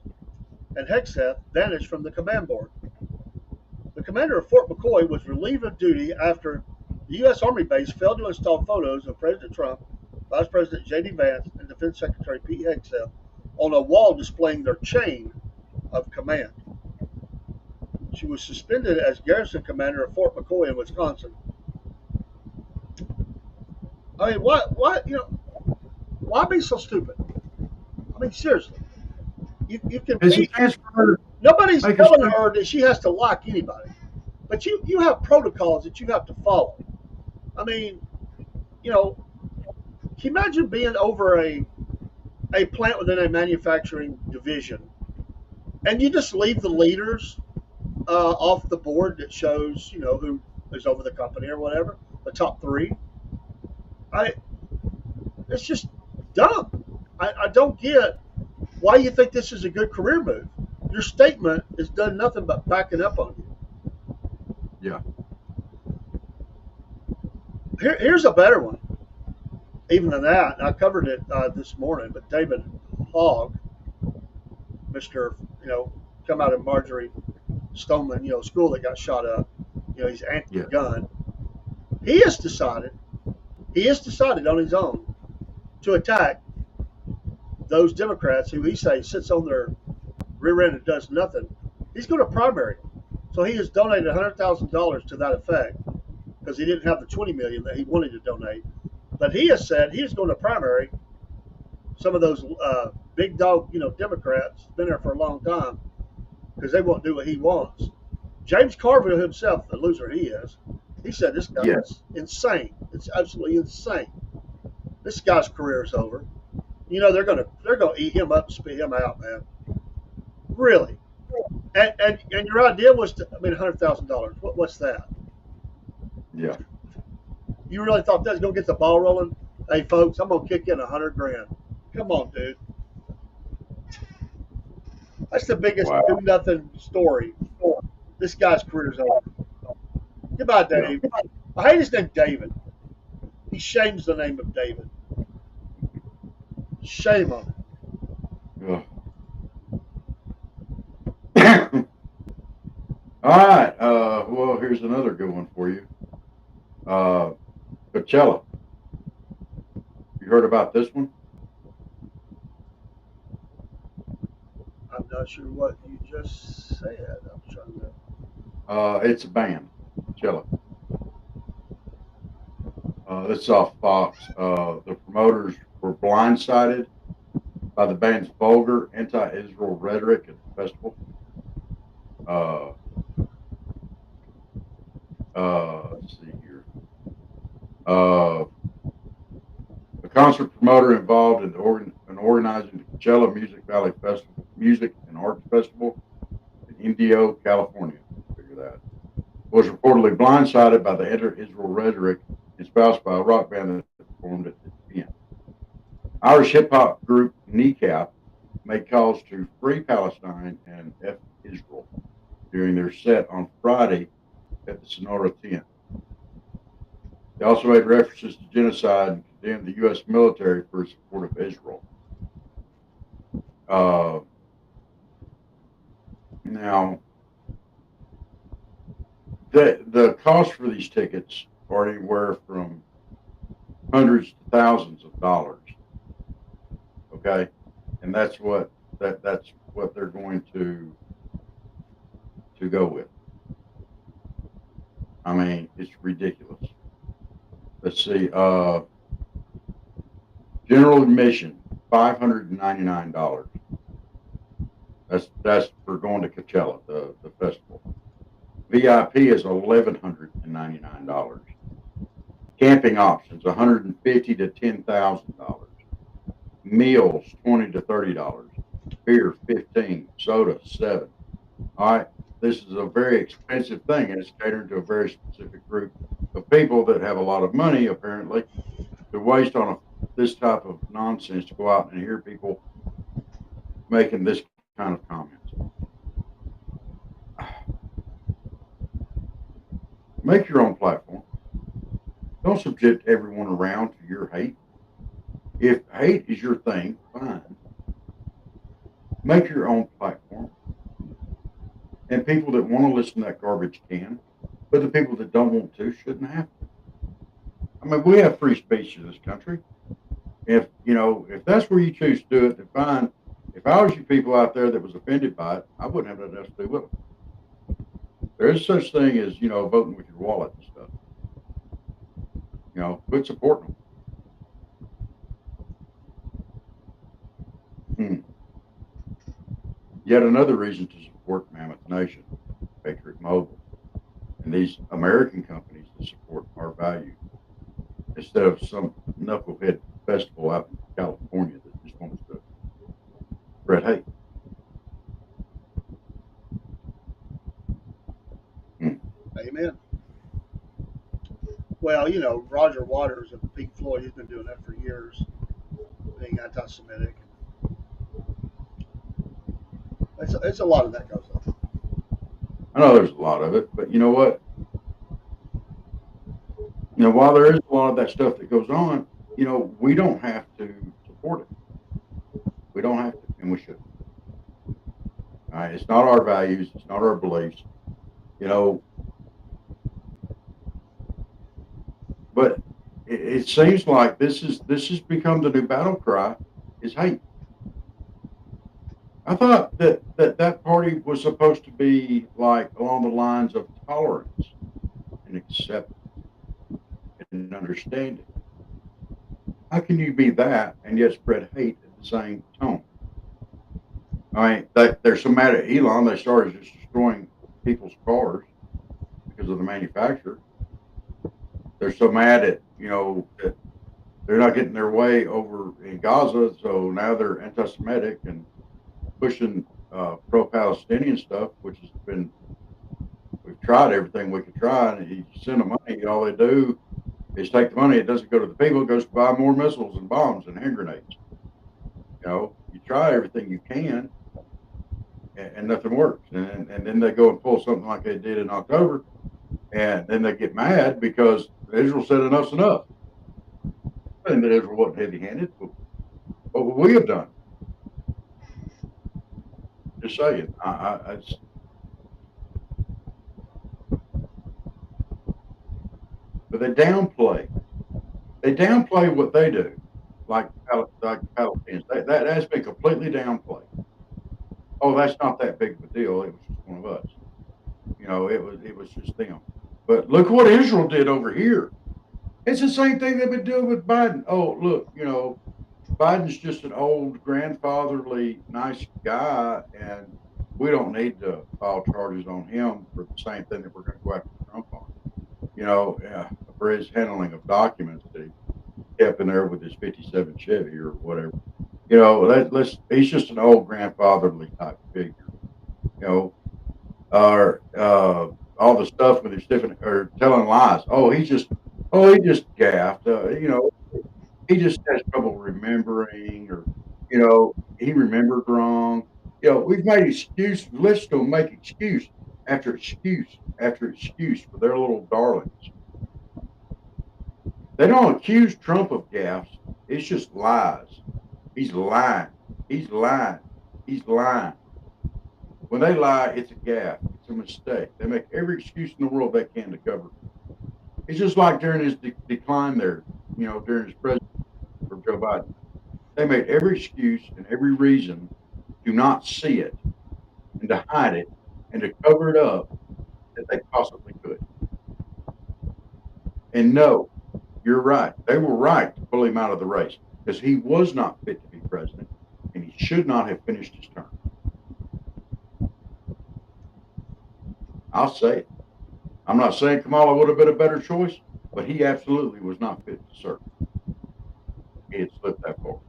and Hegseth vanished from the command board. The commander of Fort McCoy was relieved of duty after the U.S. Army base failed to install photos of President Trump, Vice President J.D. Vance, and Defense Secretary Pete Hegseth on a wall displaying their chain of command. She was suspended as garrison commander of Fort McCoy in Wisconsin. I mean, why be so stupid? I mean, seriously, you can is be. it transferred? Nobody's Like telling her that she has to like anybody, but you have protocols that you have to follow. I mean, you know, can you imagine being over a plant within a manufacturing division, and you just leave the leaders off the board that shows who is over the company or whatever, the top three. It's just dumb. I don't get why you think this is a good career move. Your statement has done nothing but backing up on you. Yeah. Here's a better one. Even than that, and I covered it this morning, but David Hogg, Mr. Come out of Marjorie Stoneman, school that got shot up, he's anti-gun. He has decided on his own to attack those Democrats who he says sits on their rear end and does nothing. He's going to primary them. So he has donated $100,000 to that effect because he didn't have the $20 million that he wanted to donate. But he has said he is going to primary some of those big dog, Democrats, been there for a long time, because they won't do what he wants. James Carville himself, the loser he is, he said this guy is insane. It's absolutely insane. This guy's career is over. They're gonna eat him up and spit him out, man. Really. And your idea was $100,000. What's that? Yeah. You really thought that was gonna get the ball rolling? Hey folks, I'm gonna kick in $100,000. Come on, dude. That's the biggest do nothing story. This guy's career's over. Goodbye, Dave. I hate his name, David. He shames the name of David. Shame on him. All right. Well, here's another good one for you. Coachella. You heard about this one? I'm not sure what you just said. I'm trying to. It's a band, Coachella. This is off Fox. The promoters were blindsided by the band's vulgar anti-Israel rhetoric at the festival. Let's see here. The concert promoter involved in organizing the Coachella Music Valley Festival, Music and Arts Festival in Indio, California. Figure that. Was reportedly blindsided by the anti-Israel rhetoric espoused by a rock band that performed at the event. Irish hip hop group Kneecap made calls to free Palestine and F Israel during their set on Friday at the Sonora tent. They also made references to genocide and condemned the U.S. military for its support of Israel. Now, the cost for these tickets are anywhere from hundreds to thousands of dollars. Okay, and that's what they're going to go with. I mean, it's ridiculous. Let's see. General admission, $599. That's for going to Coachella, the festival. VIP is $1,199. Camping options, $150 to $10,000. Meals, $20 to $30. Beer, $15. Soda, $7. All right. This is a very expensive thing, and it's catering to a very specific group of people that have a lot of money, apparently, to waste on this type of nonsense to go out and hear people making this kind of comments. Make your own platform. Don't subject everyone around to your hate. If hate is your thing, fine. Make your own platform. And people that want to listen to that garbage can, but the people that don't want to shouldn't have to. I mean, we have free speech in this country. If that's where you choose to do it, then fine. If I was you people out there that was offended by it, I wouldn't have nothing else to do with it. There is such thing as, voting with your wallet and stuff. Quit supporting them. Yet another reason to support Mammoth Nation, Patriot Mobile, and these American companies that support our value, instead of some knucklehead festival out in California that just wants to spread hate. Amen. Well, Roger Waters of Pink Floyd, he's been doing that for years, being anti-Semitic. It's a lot of that goes on. I know there's a lot of it, but you know what? While there is a lot of that stuff that goes on, we don't have to support it. We don't have to, and we shouldn't. All right, it's not our values, it's not our beliefs, But it seems like this has become the new battle cry: is hate. I thought that party was supposed to be like along the lines of tolerance and acceptance and understanding. How can you be that and yet spread hate at the same tone? I mean, they're so mad at Elon, they started just destroying people's cars because of the manufacturer. They're so mad at, that they're not getting their way over in Gaza, so now they're anti-Semitic and pushing pro-Palestinian stuff, which has been, we've tried everything we could try, and you send them money, all they do is take the money. It doesn't go to the people. It goes to buy more missiles and bombs and hand grenades. You try everything you can, and nothing works. And then they go and pull something like they did in October, and then they get mad because Israel said enough's enough. And that Israel wasn't heavy-handed. What would we have done? Just saying. But they downplay what they do, like Palestinians. That has been completely downplayed. Oh, that's not that big of a deal. It was just one of us. It was just them. But look what Israel did over here. It's the same thing they've been doing with Biden. Oh, look, Biden's just an old grandfatherly nice guy, and we don't need to file charges on him for the same thing that we're going to go after Trump on. For his handling of documents that he kept in there with his 57 Chevy or whatever. He's just an old grandfatherly type figure. Or all the stuff with his different or telling lies. He just gaffed. He just has trouble remembering, or he remembered wrong. We've made excuse. Let's go make excuse after excuse after excuse for their little darlings. They don't accuse Trump of gaffes. It's just lies. He's lying. He's lying. He's lying. When they lie, it's a gaffe. It's a mistake. They make every excuse in the world they can to cover it. It's just like during his decline there, during his presidency for Joe Biden. They made every excuse and every reason to not see it and to hide it and to cover it up that they possibly could. And no, you're right. They were right to pull him out of the race. because he was not fit to be president, and he should not have finished his term. I'll say it. I'm not saying Kamala would have been a better choice, but he absolutely was not fit to serve. He had slipped that far.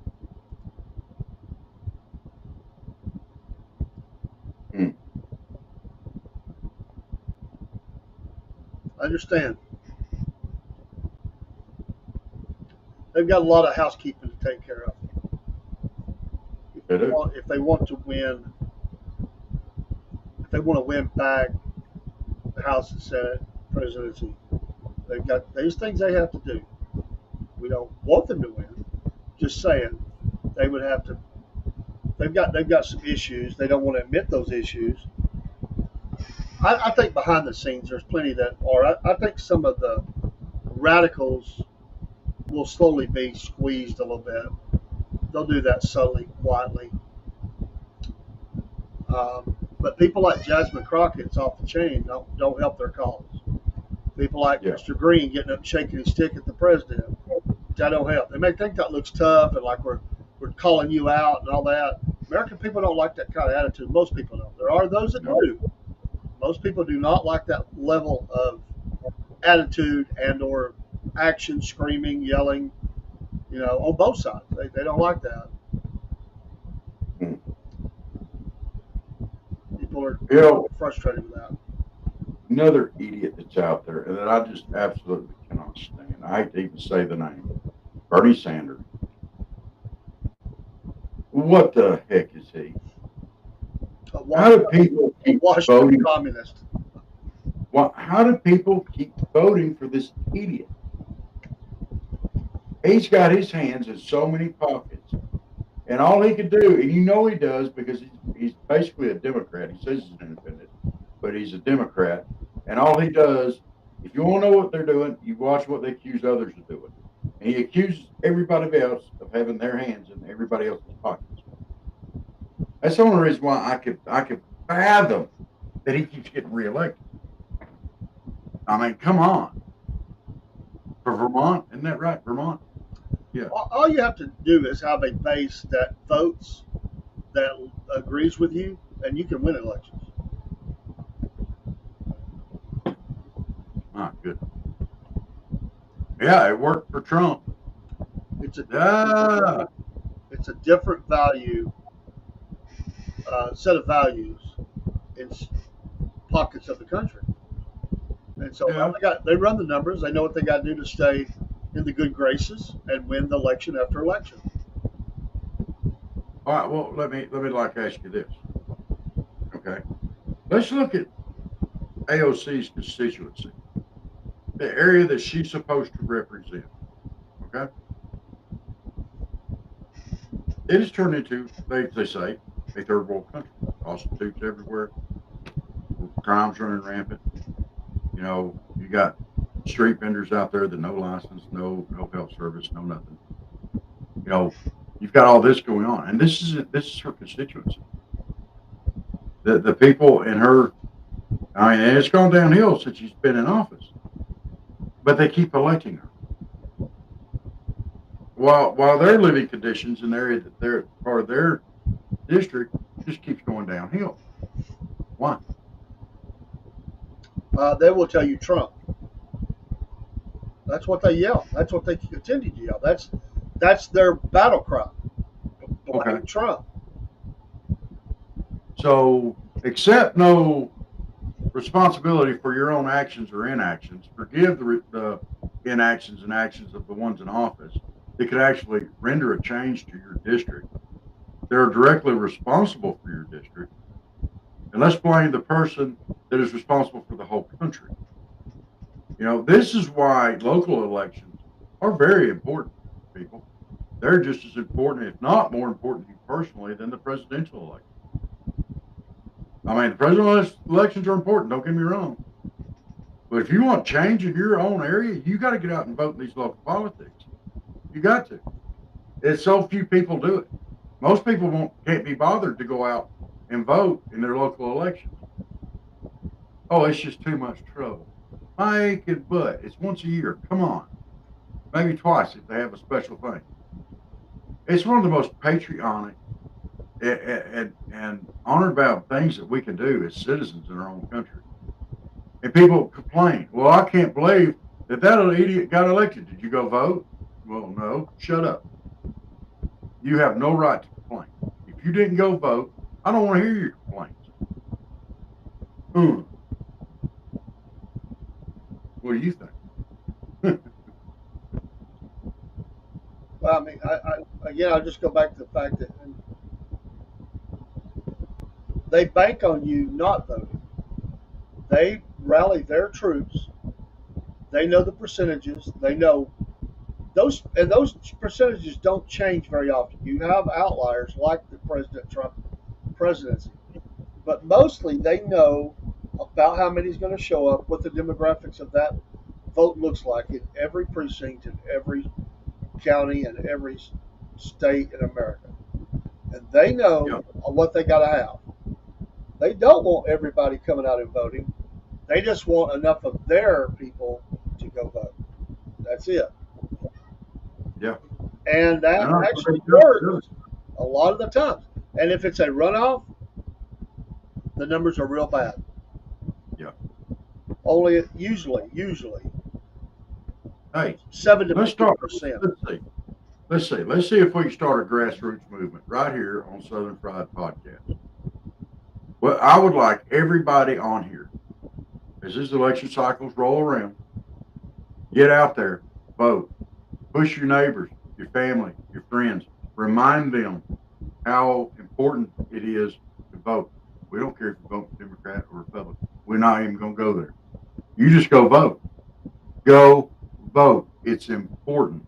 I understand. They've got a lot of housekeeping to take care of. They do. If they want to win, back the House and Senate presidency, there's things they have to do. We don't want them to win. Just saying, they would have to. They've got some issues. They don't want to admit those issues. I think behind the scenes, there's plenty that are. I think some of the radicals will slowly be squeezed a little bit. They'll do that subtly, quietly. But people like Jasmine Crockett's off the chain don't help their cause. People like Mr. Green getting up and shaking his stick at the president, that don't help. They may think that looks tough and like we're calling you out and all that. American people don't like that kind of attitude. Most people don't. There are those that do. Most people do not like that level of attitude and or action, screaming, yelling, on both sides. They don't like that. People are frustrated with that. Another idiot that's out there and that I just absolutely cannot stand. I hate to even say the name. Bernie Sanders. What the heck is he? How do people keep voting? Communist. How do people keep voting for this idiot? He's got his hands in so many pockets, and all he can do, and he does because he's basically a Democrat. He says he's an independent, but he's a Democrat, and all he does, if you want to know what they're doing, you watch what they accuse others of doing, and he accuses everybody else of having their hands in everybody else's pockets. That's the only reason why I could fathom that he keeps getting reelected. I mean, come on. For Vermont, isn't that right? Vermont? Yeah. All you have to do is have a base that votes, that agrees with you, and you can win elections. Ah, good. Yeah, it worked for Trump. It's a different value, set of values in pockets of the country. And so they run the numbers. They know what they got to do to stay in the good graces and win the election after election. All right. Well, let me ask you this. Okay. Let's look at AOC's constituency, the area that she's supposed to represent. Okay. It has turned into, they say, a third world country. Prostitutes everywhere. Crime's running rampant. You got street vendors out there that no license, no health service, no nothing. You've got all this going on, and this is her constituency. The people in her, and it's gone downhill since she's been in office, but they keep electing her. While their living conditions in the area that they're part of their district just keeps going downhill. Why? They will tell you Trump. That's what they yell. That's what they continue to yell. That's their battle cry. Blame Trump. So accept no responsibility for your own actions or inactions. Forgive the inactions and actions of the ones in office that could actually render a change to your district. They're directly responsible for your district. And let's blame the person that is responsible for the whole country. This is why local elections are very important, people. They're just as important, if not more important to you personally, than the presidential election. I mean, the presidential elections are important, don't get me wrong. But if you want change in your own area, you got to get out and vote in these local politics. You got to. It's so few people do it. Most people can't be bothered to go out and vote in their local elections. Oh, it's just too much trouble. Make it, but it's once a year. Come on. Maybe twice if they have a special thing. It's one of the most patriotic and honored about things that we can do as citizens in our own country. And people complain, well, I can't believe that idiot got elected. Did you go vote? Well, no, shut up. You have no right to complain. If you didn't go vote, I don't want to hear your complaints. What do you think? Well, I mean, I'll just go back to the fact that they bank on you not voting. They rally their troops. They know the percentages. They know those percentages don't change very often. You have outliers like the President Trump presidency, but mostly they know about how many is going to show up, what the demographics of that vote looks like in every precinct, in every county, and every state in America, and they know what they got to have. They don't want everybody coming out and voting. They just want enough of their people to go vote. That's it. Yeah. And that actually works a lot of the times. And if it's a runoff, the numbers are real bad. Yeah. Only usually Hey, 7 to 50%. Let's see if we can start a grassroots movement right here on Southern Fried Podcast. Well, I would like everybody on here, as these election cycles roll around, get out there, vote, push your neighbors, your family, your friends, remind them how important it is to vote. We don't care if you vote Democrat or Republican. We're not even going to go there. You just go vote. Go vote. It's important.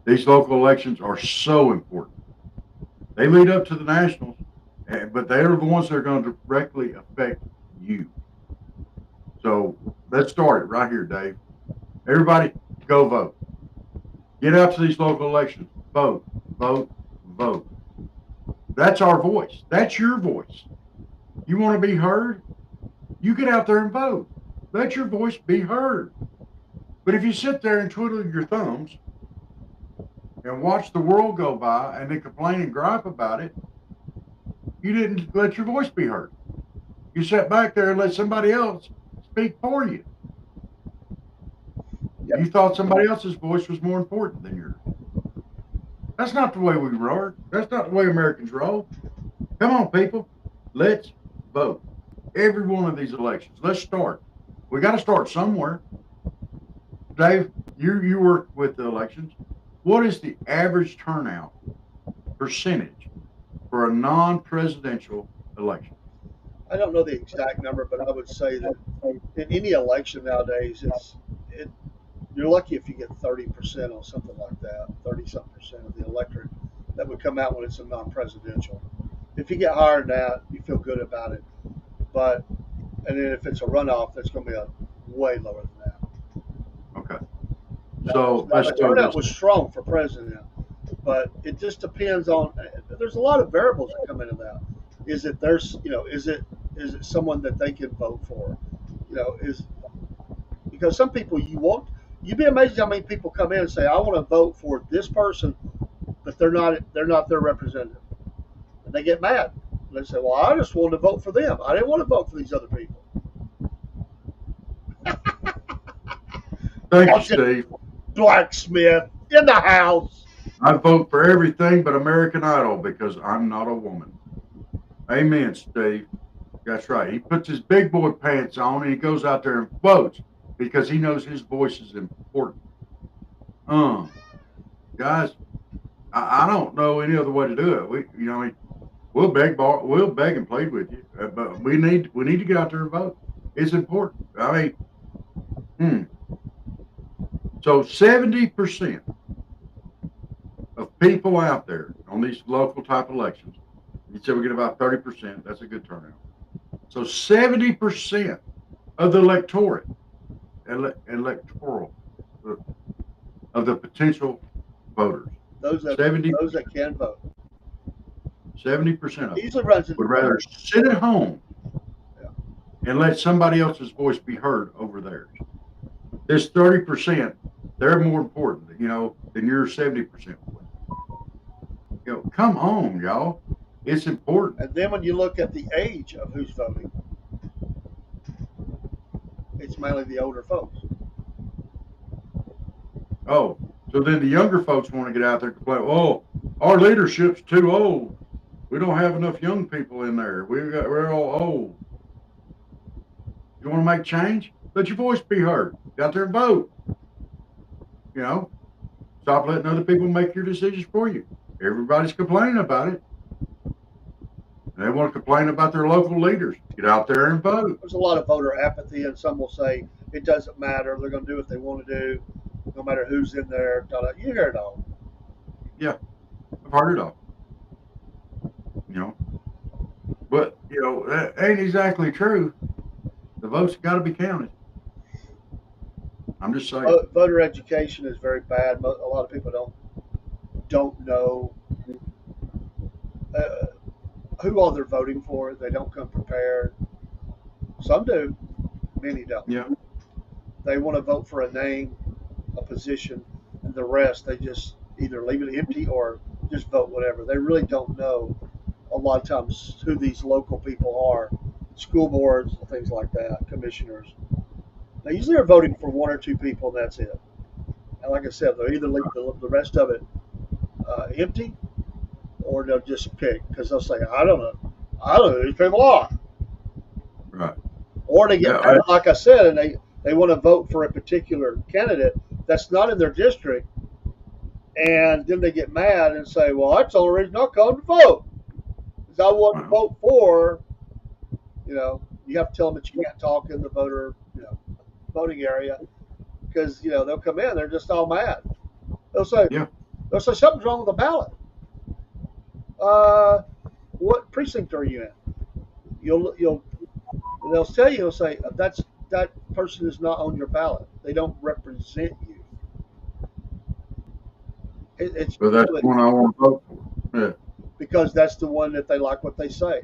These local elections are so important. They lead up to the nationals, but they are the ones that are going to directly affect you. So let's start it right here, Dave. Everybody, go vote. Get out to these local elections. Vote, vote, vote. That's our voice. That's your voice. You want to be heard? You get out there and vote. Let your voice be heard. But if you sit there and twiddle your thumbs and watch the world go by and then complain and gripe about it, you didn't let your voice be heard. You sat back there and let somebody else speak for you. Yep. You thought somebody else's voice was more important than yours. That's not the way we roll. That's not the way Americans roll. Come on, people. Let's vote. Every one of these elections. Let's start. We got to start somewhere. Dave, you work with the elections. What is the average turnout percentage for a non-presidential election? I don't know the exact number, but I would say that in any election nowadays, you're lucky if you get 30% or something like that, 30-something% of the electorate that would come out when it's a non-presidential. If you get higher than that, you feel good about it. And then if it's a runoff, that's going to be way lower than that. Okay. So the turnout was strong for president, but it just depends on. There's a lot of variables that come into that. Is it is it someone that they can vote for? Because some people you'd be amazed how many people come in and say, I want to vote for this person, but they're not their representative. And they get mad. And they say, well, I just wanted to vote for them. I didn't want to vote for these other people. Thank you, Steve. Blacksmith in the house. I vote for everything but American Idol because I'm not a woman. Amen, Steve. That's right. He puts his big boy pants on and he goes out there and votes because he knows his voice is important. Guys, I don't know any other way to do it. We'll beg and plead with you, but we need to get out there and vote. It's important. I mean, So 70% of people out there on these local type elections, you said we get about 30%, that's a good turnout. So 70% of the electoral of the potential voters. Those that can vote. 70% of them Usually runs would rather sit at home and let somebody else's voice be heard over theirs. This 30%, they're more important, than your 70% voice. come on, y'all. It's important. And then when you look at the age of who's voting, it's mainly the older folks. Oh, so then the younger folks want to get out there and complain, oh, our leadership's too old. We don't have enough young people in there. We're all old. You want to make change? Let your voice be heard. Get out there and vote. Stop letting other people make your decisions for you. Everybody's complaining about it. They want to complain about their local leaders. Get out there and vote. There's a lot of voter apathy, and some will say it doesn't matter. They're going to do what they want to do, no matter who's in there. You hear it all. Yeah, I've heard it all. But that ain't exactly true. The votes got to be counted. I'm just saying. Voter education is very bad. A lot of people don't know who all they're voting for. They don't come prepared. Some do. Many don't. Yeah. They want to vote for a name, a position, and the rest they just either leave it empty or just vote whatever. They really don't know a lot of times who these local people are, school boards, things like that, commissioners. They usually are voting for one or two people, and that's it. And like I said, they'll either leave the rest of it empty, or they'll just pick because they'll say, I don't know who these people are. Right. Or they get mad, like I said, and they want to vote for a particular candidate that's not in their district, and then they get mad and say, well, that's the only reason I come to vote. Because I want to vote for, you have to tell them that you can't talk in the voting area because, they'll come in, they're just all mad. They'll say, something's wrong with the ballot. What precinct are you in? They'll tell you, they'll say, that person is not on your ballot. They don't represent you. So that's the one I want to vote for. Yeah. Because that's the one that they like what they say.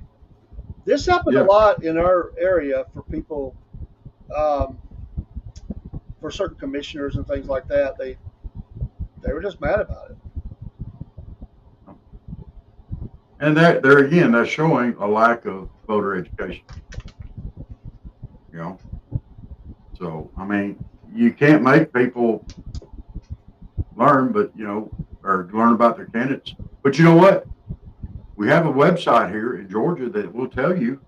This happened a lot in our area for people, for certain commissioners and things like that. They were just mad about it. And that's showing a lack of voter education. So, you can't make people learn, or learn about their candidates. But you know what? We have a website here in Georgia that will tell you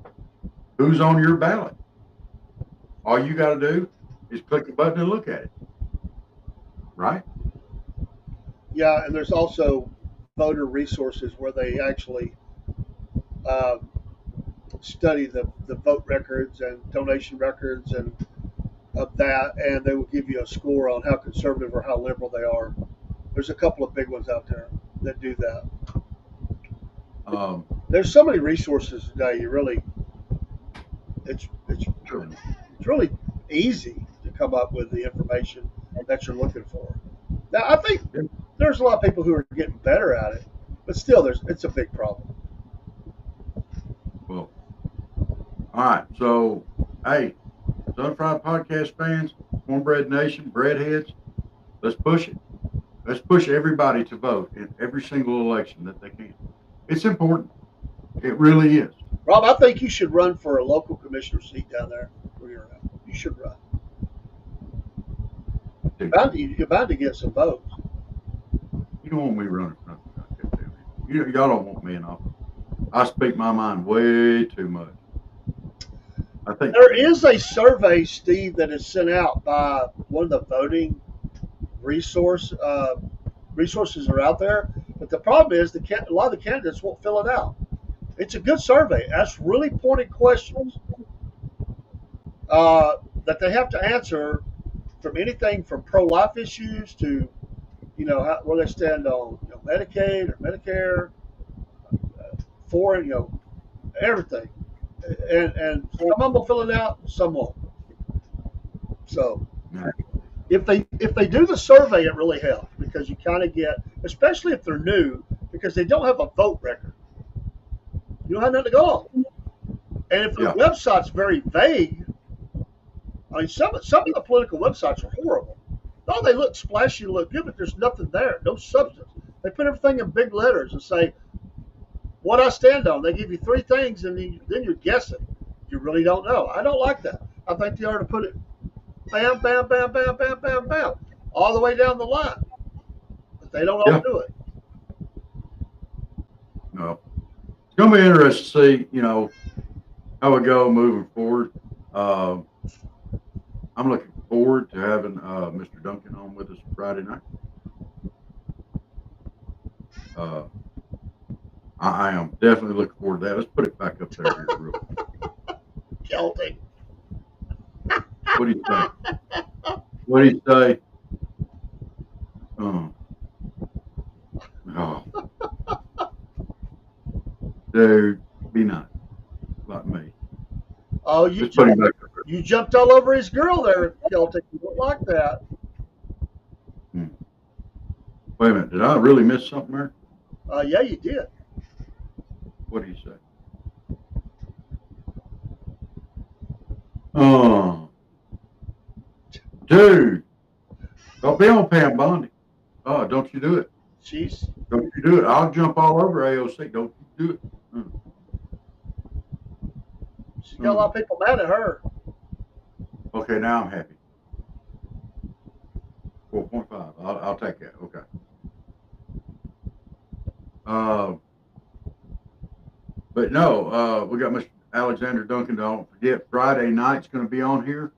who's on your ballot. All you got to do is click the button and look at it. Right? Yeah, and there's also voter resources where they actually study the vote records and donation records and of that, and they will give you a score on how conservative or how liberal they are. There's a couple of big ones out there that do that. There's so many resources today. It's really easy to come up with the information that you're looking for. Now, I think there's a lot of people who are getting better at it, but still, it's a big problem. Well, all right. So, hey, Sunfried Podcast fans, Cornbread Nation, Breadheads, let's push it. Let's push everybody to vote in every single election that they can. It's important. It really is. Rob, I think you should run for a local commissioner seat down there where you're at. You should run. You're bound to get some votes. You don't want me running for nothing. Y'all don't want me in office. I speak my mind way too much. I think there is a survey, Steve, that is sent out by one of the voting resources are out there. But the problem is a lot of the candidates won't fill it out. It's a good survey. It asks really pointed questions that they have to answer, from anything from pro-life issues to, where they stand on Medicaid or Medicare, foreign, everything. And some of them will fill it out, some won't. So if they do the survey, it really helps because you kind of get, especially if they're new, because they don't have a vote record. You don't have nothing to go on. And if the website's very vague, some of the political websites are horrible. Oh, they look splashy, look good, but there's nothing there, no substance. They put everything in big letters and say what I stand on. They give you 3 things, and then you're guessing. You really don't know. I don't like that. I think they ought to put it bam, bam, bam, bam, bam, bam, bam, all the way down the line. But they don't all do it. No. It's going to be interesting to see, how we go moving forward. I'm looking forward to having Mr. Duncan on with us Friday night. I am definitely looking forward to that. Let's put it back up there here real quick. Celtic. What do you say? What do you say? Oh. Dude, be nice. Like me. Oh, Let's put him back up there. you jumped all over his girl there, Celtic. You don't like that. Wait a minute. Did I really miss something there? Yeah, you did. What do you say? Oh. Dude. Don't be on Pam Bondi. Oh, don't you do it. She's Don't you do it. I'll jump all over AOC. Don't you do it. she's got a lot of people mad at her. Okay, now I'm happy. 4.5. I'll take that. Okay. But no, we got Mr. Alexander Duncan. Don't forget, Friday night's going to be on here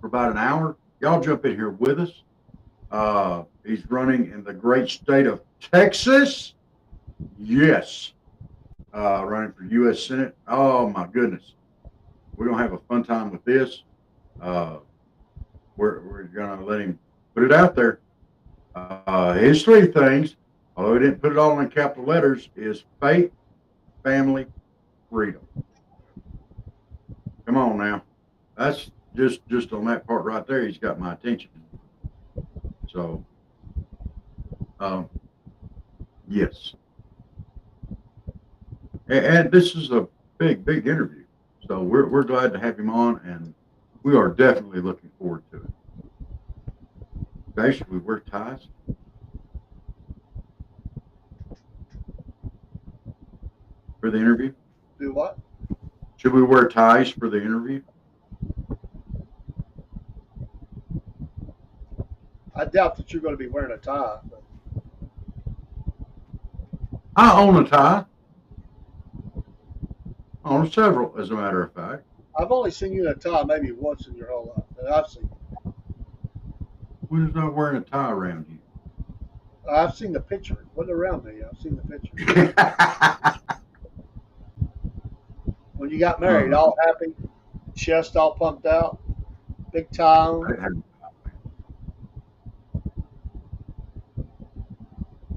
for about an hour. Y'all jump in here with us. He's running in the great state of Texas. Yes. Running for U.S. Senate. Oh, my goodness. We're going to have a fun time with this. We're going to let him put it out there. His 3 things, although he didn't put it all in capital letters, is faith, family, freedom. Come on now. That's just on that part right there, he's got my attention. So, yes. And this is a big interview. So we're glad to have him on, and we are definitely looking forward to it. Okay, should we wear ties? For the interview? Do what? Should we wear ties for the interview? I doubt that you're going to be wearing a tie. But I own a tie. I own several, as a matter of fact. I've only seen you in a tie maybe once in your whole life. And I've seen. Who's not wearing a tie around you? I've seen the picture. It wasn't around me. I've seen the picture. When you got married, all happy, chest all pumped out, big tie on.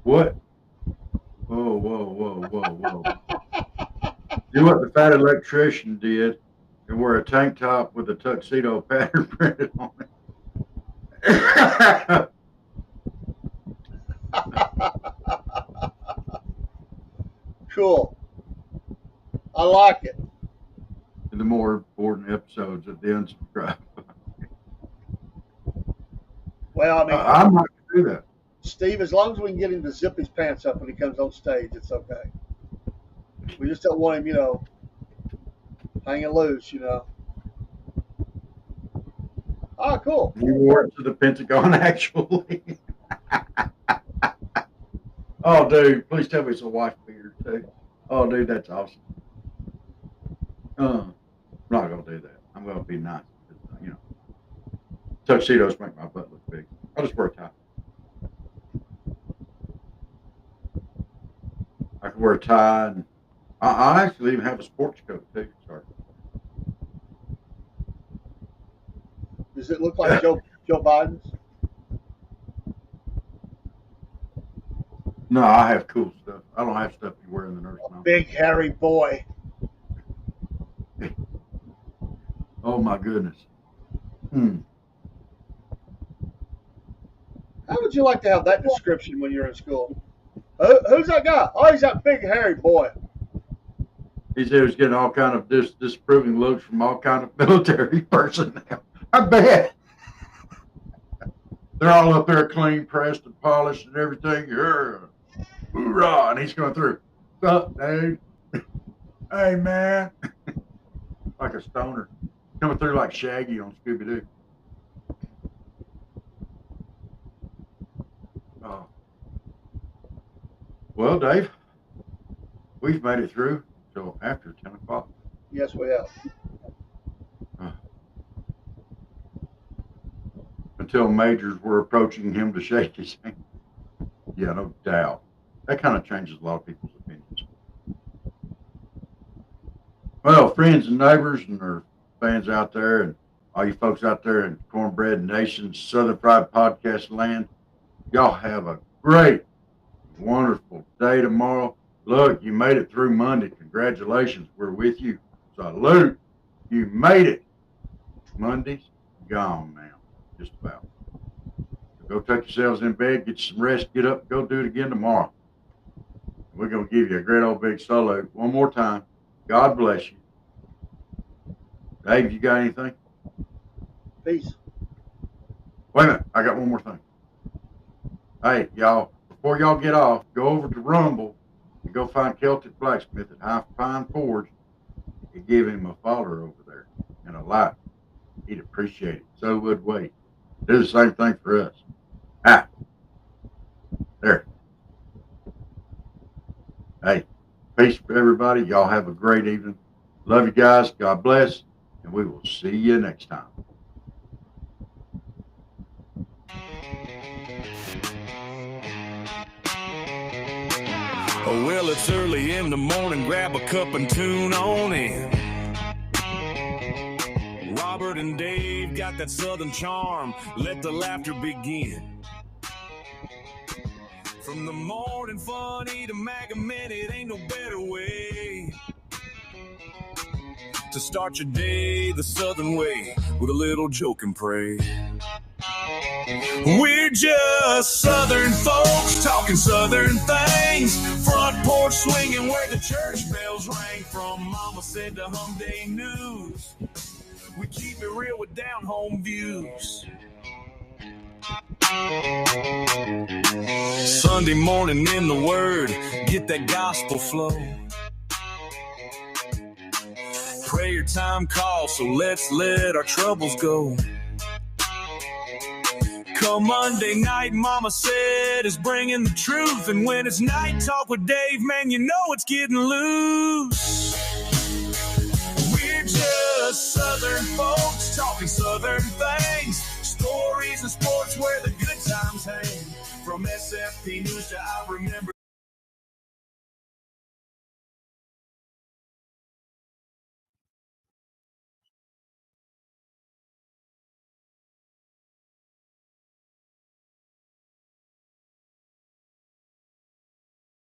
What? Whoa. Do what the fat electrician did and wear a tank top with a tuxedo pattern printed on it. Cool. I like it. In the more important episodes of the Unsubscribed. Well, I mean, I'm not going to do that. Steve, as long as we can get him to zip his pants up when he comes on stage, it's okay. We just don't want him, hanging loose, Ah, cool. You wore it to the Pentagon, actually. Oh, dude, please tell me it's a wife beater, too. Oh, dude, that's awesome. I'm not going to do that. I'm going to be nice. Tuxedos make my butt look big. I'll just wear a tie. I can wear a tie, and I actually even have a sports coat, too. Sorry. Does it look like Joe Biden's? No, I have cool stuff. I don't have stuff you wear in the nursing home. Big hairy boy. Oh my goodness. How would you like to have that description when you're in school? Who's that guy? Oh, he's that big hairy boy. He said he was getting all kind of disapproving looks from all kind of military personnel. I bet. They're all up there clean, pressed, and polished and everything. Yeah. Hoorah! And he's going through. What's up, dude? Hey, man. Like a stoner. Coming through like Shaggy on Scooby-Doo. Oh. Well, Dave, we've made it through till after 10 o'clock. Yes, we have. Until majors were approaching him to shake his hand. Yeah, no doubt. That kind of changes a lot of people's opinions. Well, friends and neighbors and our fans out there and all you folks out there in Cornbread Nation, Southern Fried Podcast land, y'all have a great, wonderful day tomorrow. Look, you made it through Monday. Congratulations. We're with you. Salute. You made it. Monday's gone now. Just about. So go tuck yourselves in bed, get some rest, get up, go do it again tomorrow. We're going to give you a great old big salute one more time. God bless you. Dave, you got anything? Peace. Wait a minute. I got one more thing. Hey, y'all, before y'all get off, go over to Rumble and go find Celtic Blacksmith at High Pine Forge and give him a follower over there and a like. He'd appreciate it. So would we. Do the same thing for us. There. Hey, peace for everybody. Y'all have a great evening. Love you guys. God bless. And we will see you next time. Oh, well, it's early in the morning. Grab a cup and tune on in. Robert and Dave got that southern charm. Let the laughter begin. From the morning funny to Maga Minute, ain't no better way to start your day the southern way with a little joke and pray. We're just southern folks talking southern things. Front porch swinging where the church bells rang. From Mama Said to Hum Day News, we keep it real with down home views. Sunday morning in the Word, get that gospel flow. Prayer time calls, so let's let our troubles go. Come Monday night, Mama Said is bringing the truth. And when it's night talk with Dave, man, you know it's getting loose. We're just southern folks talking southern things. Stories and sports where the good times hang. From SFP News to I Remember.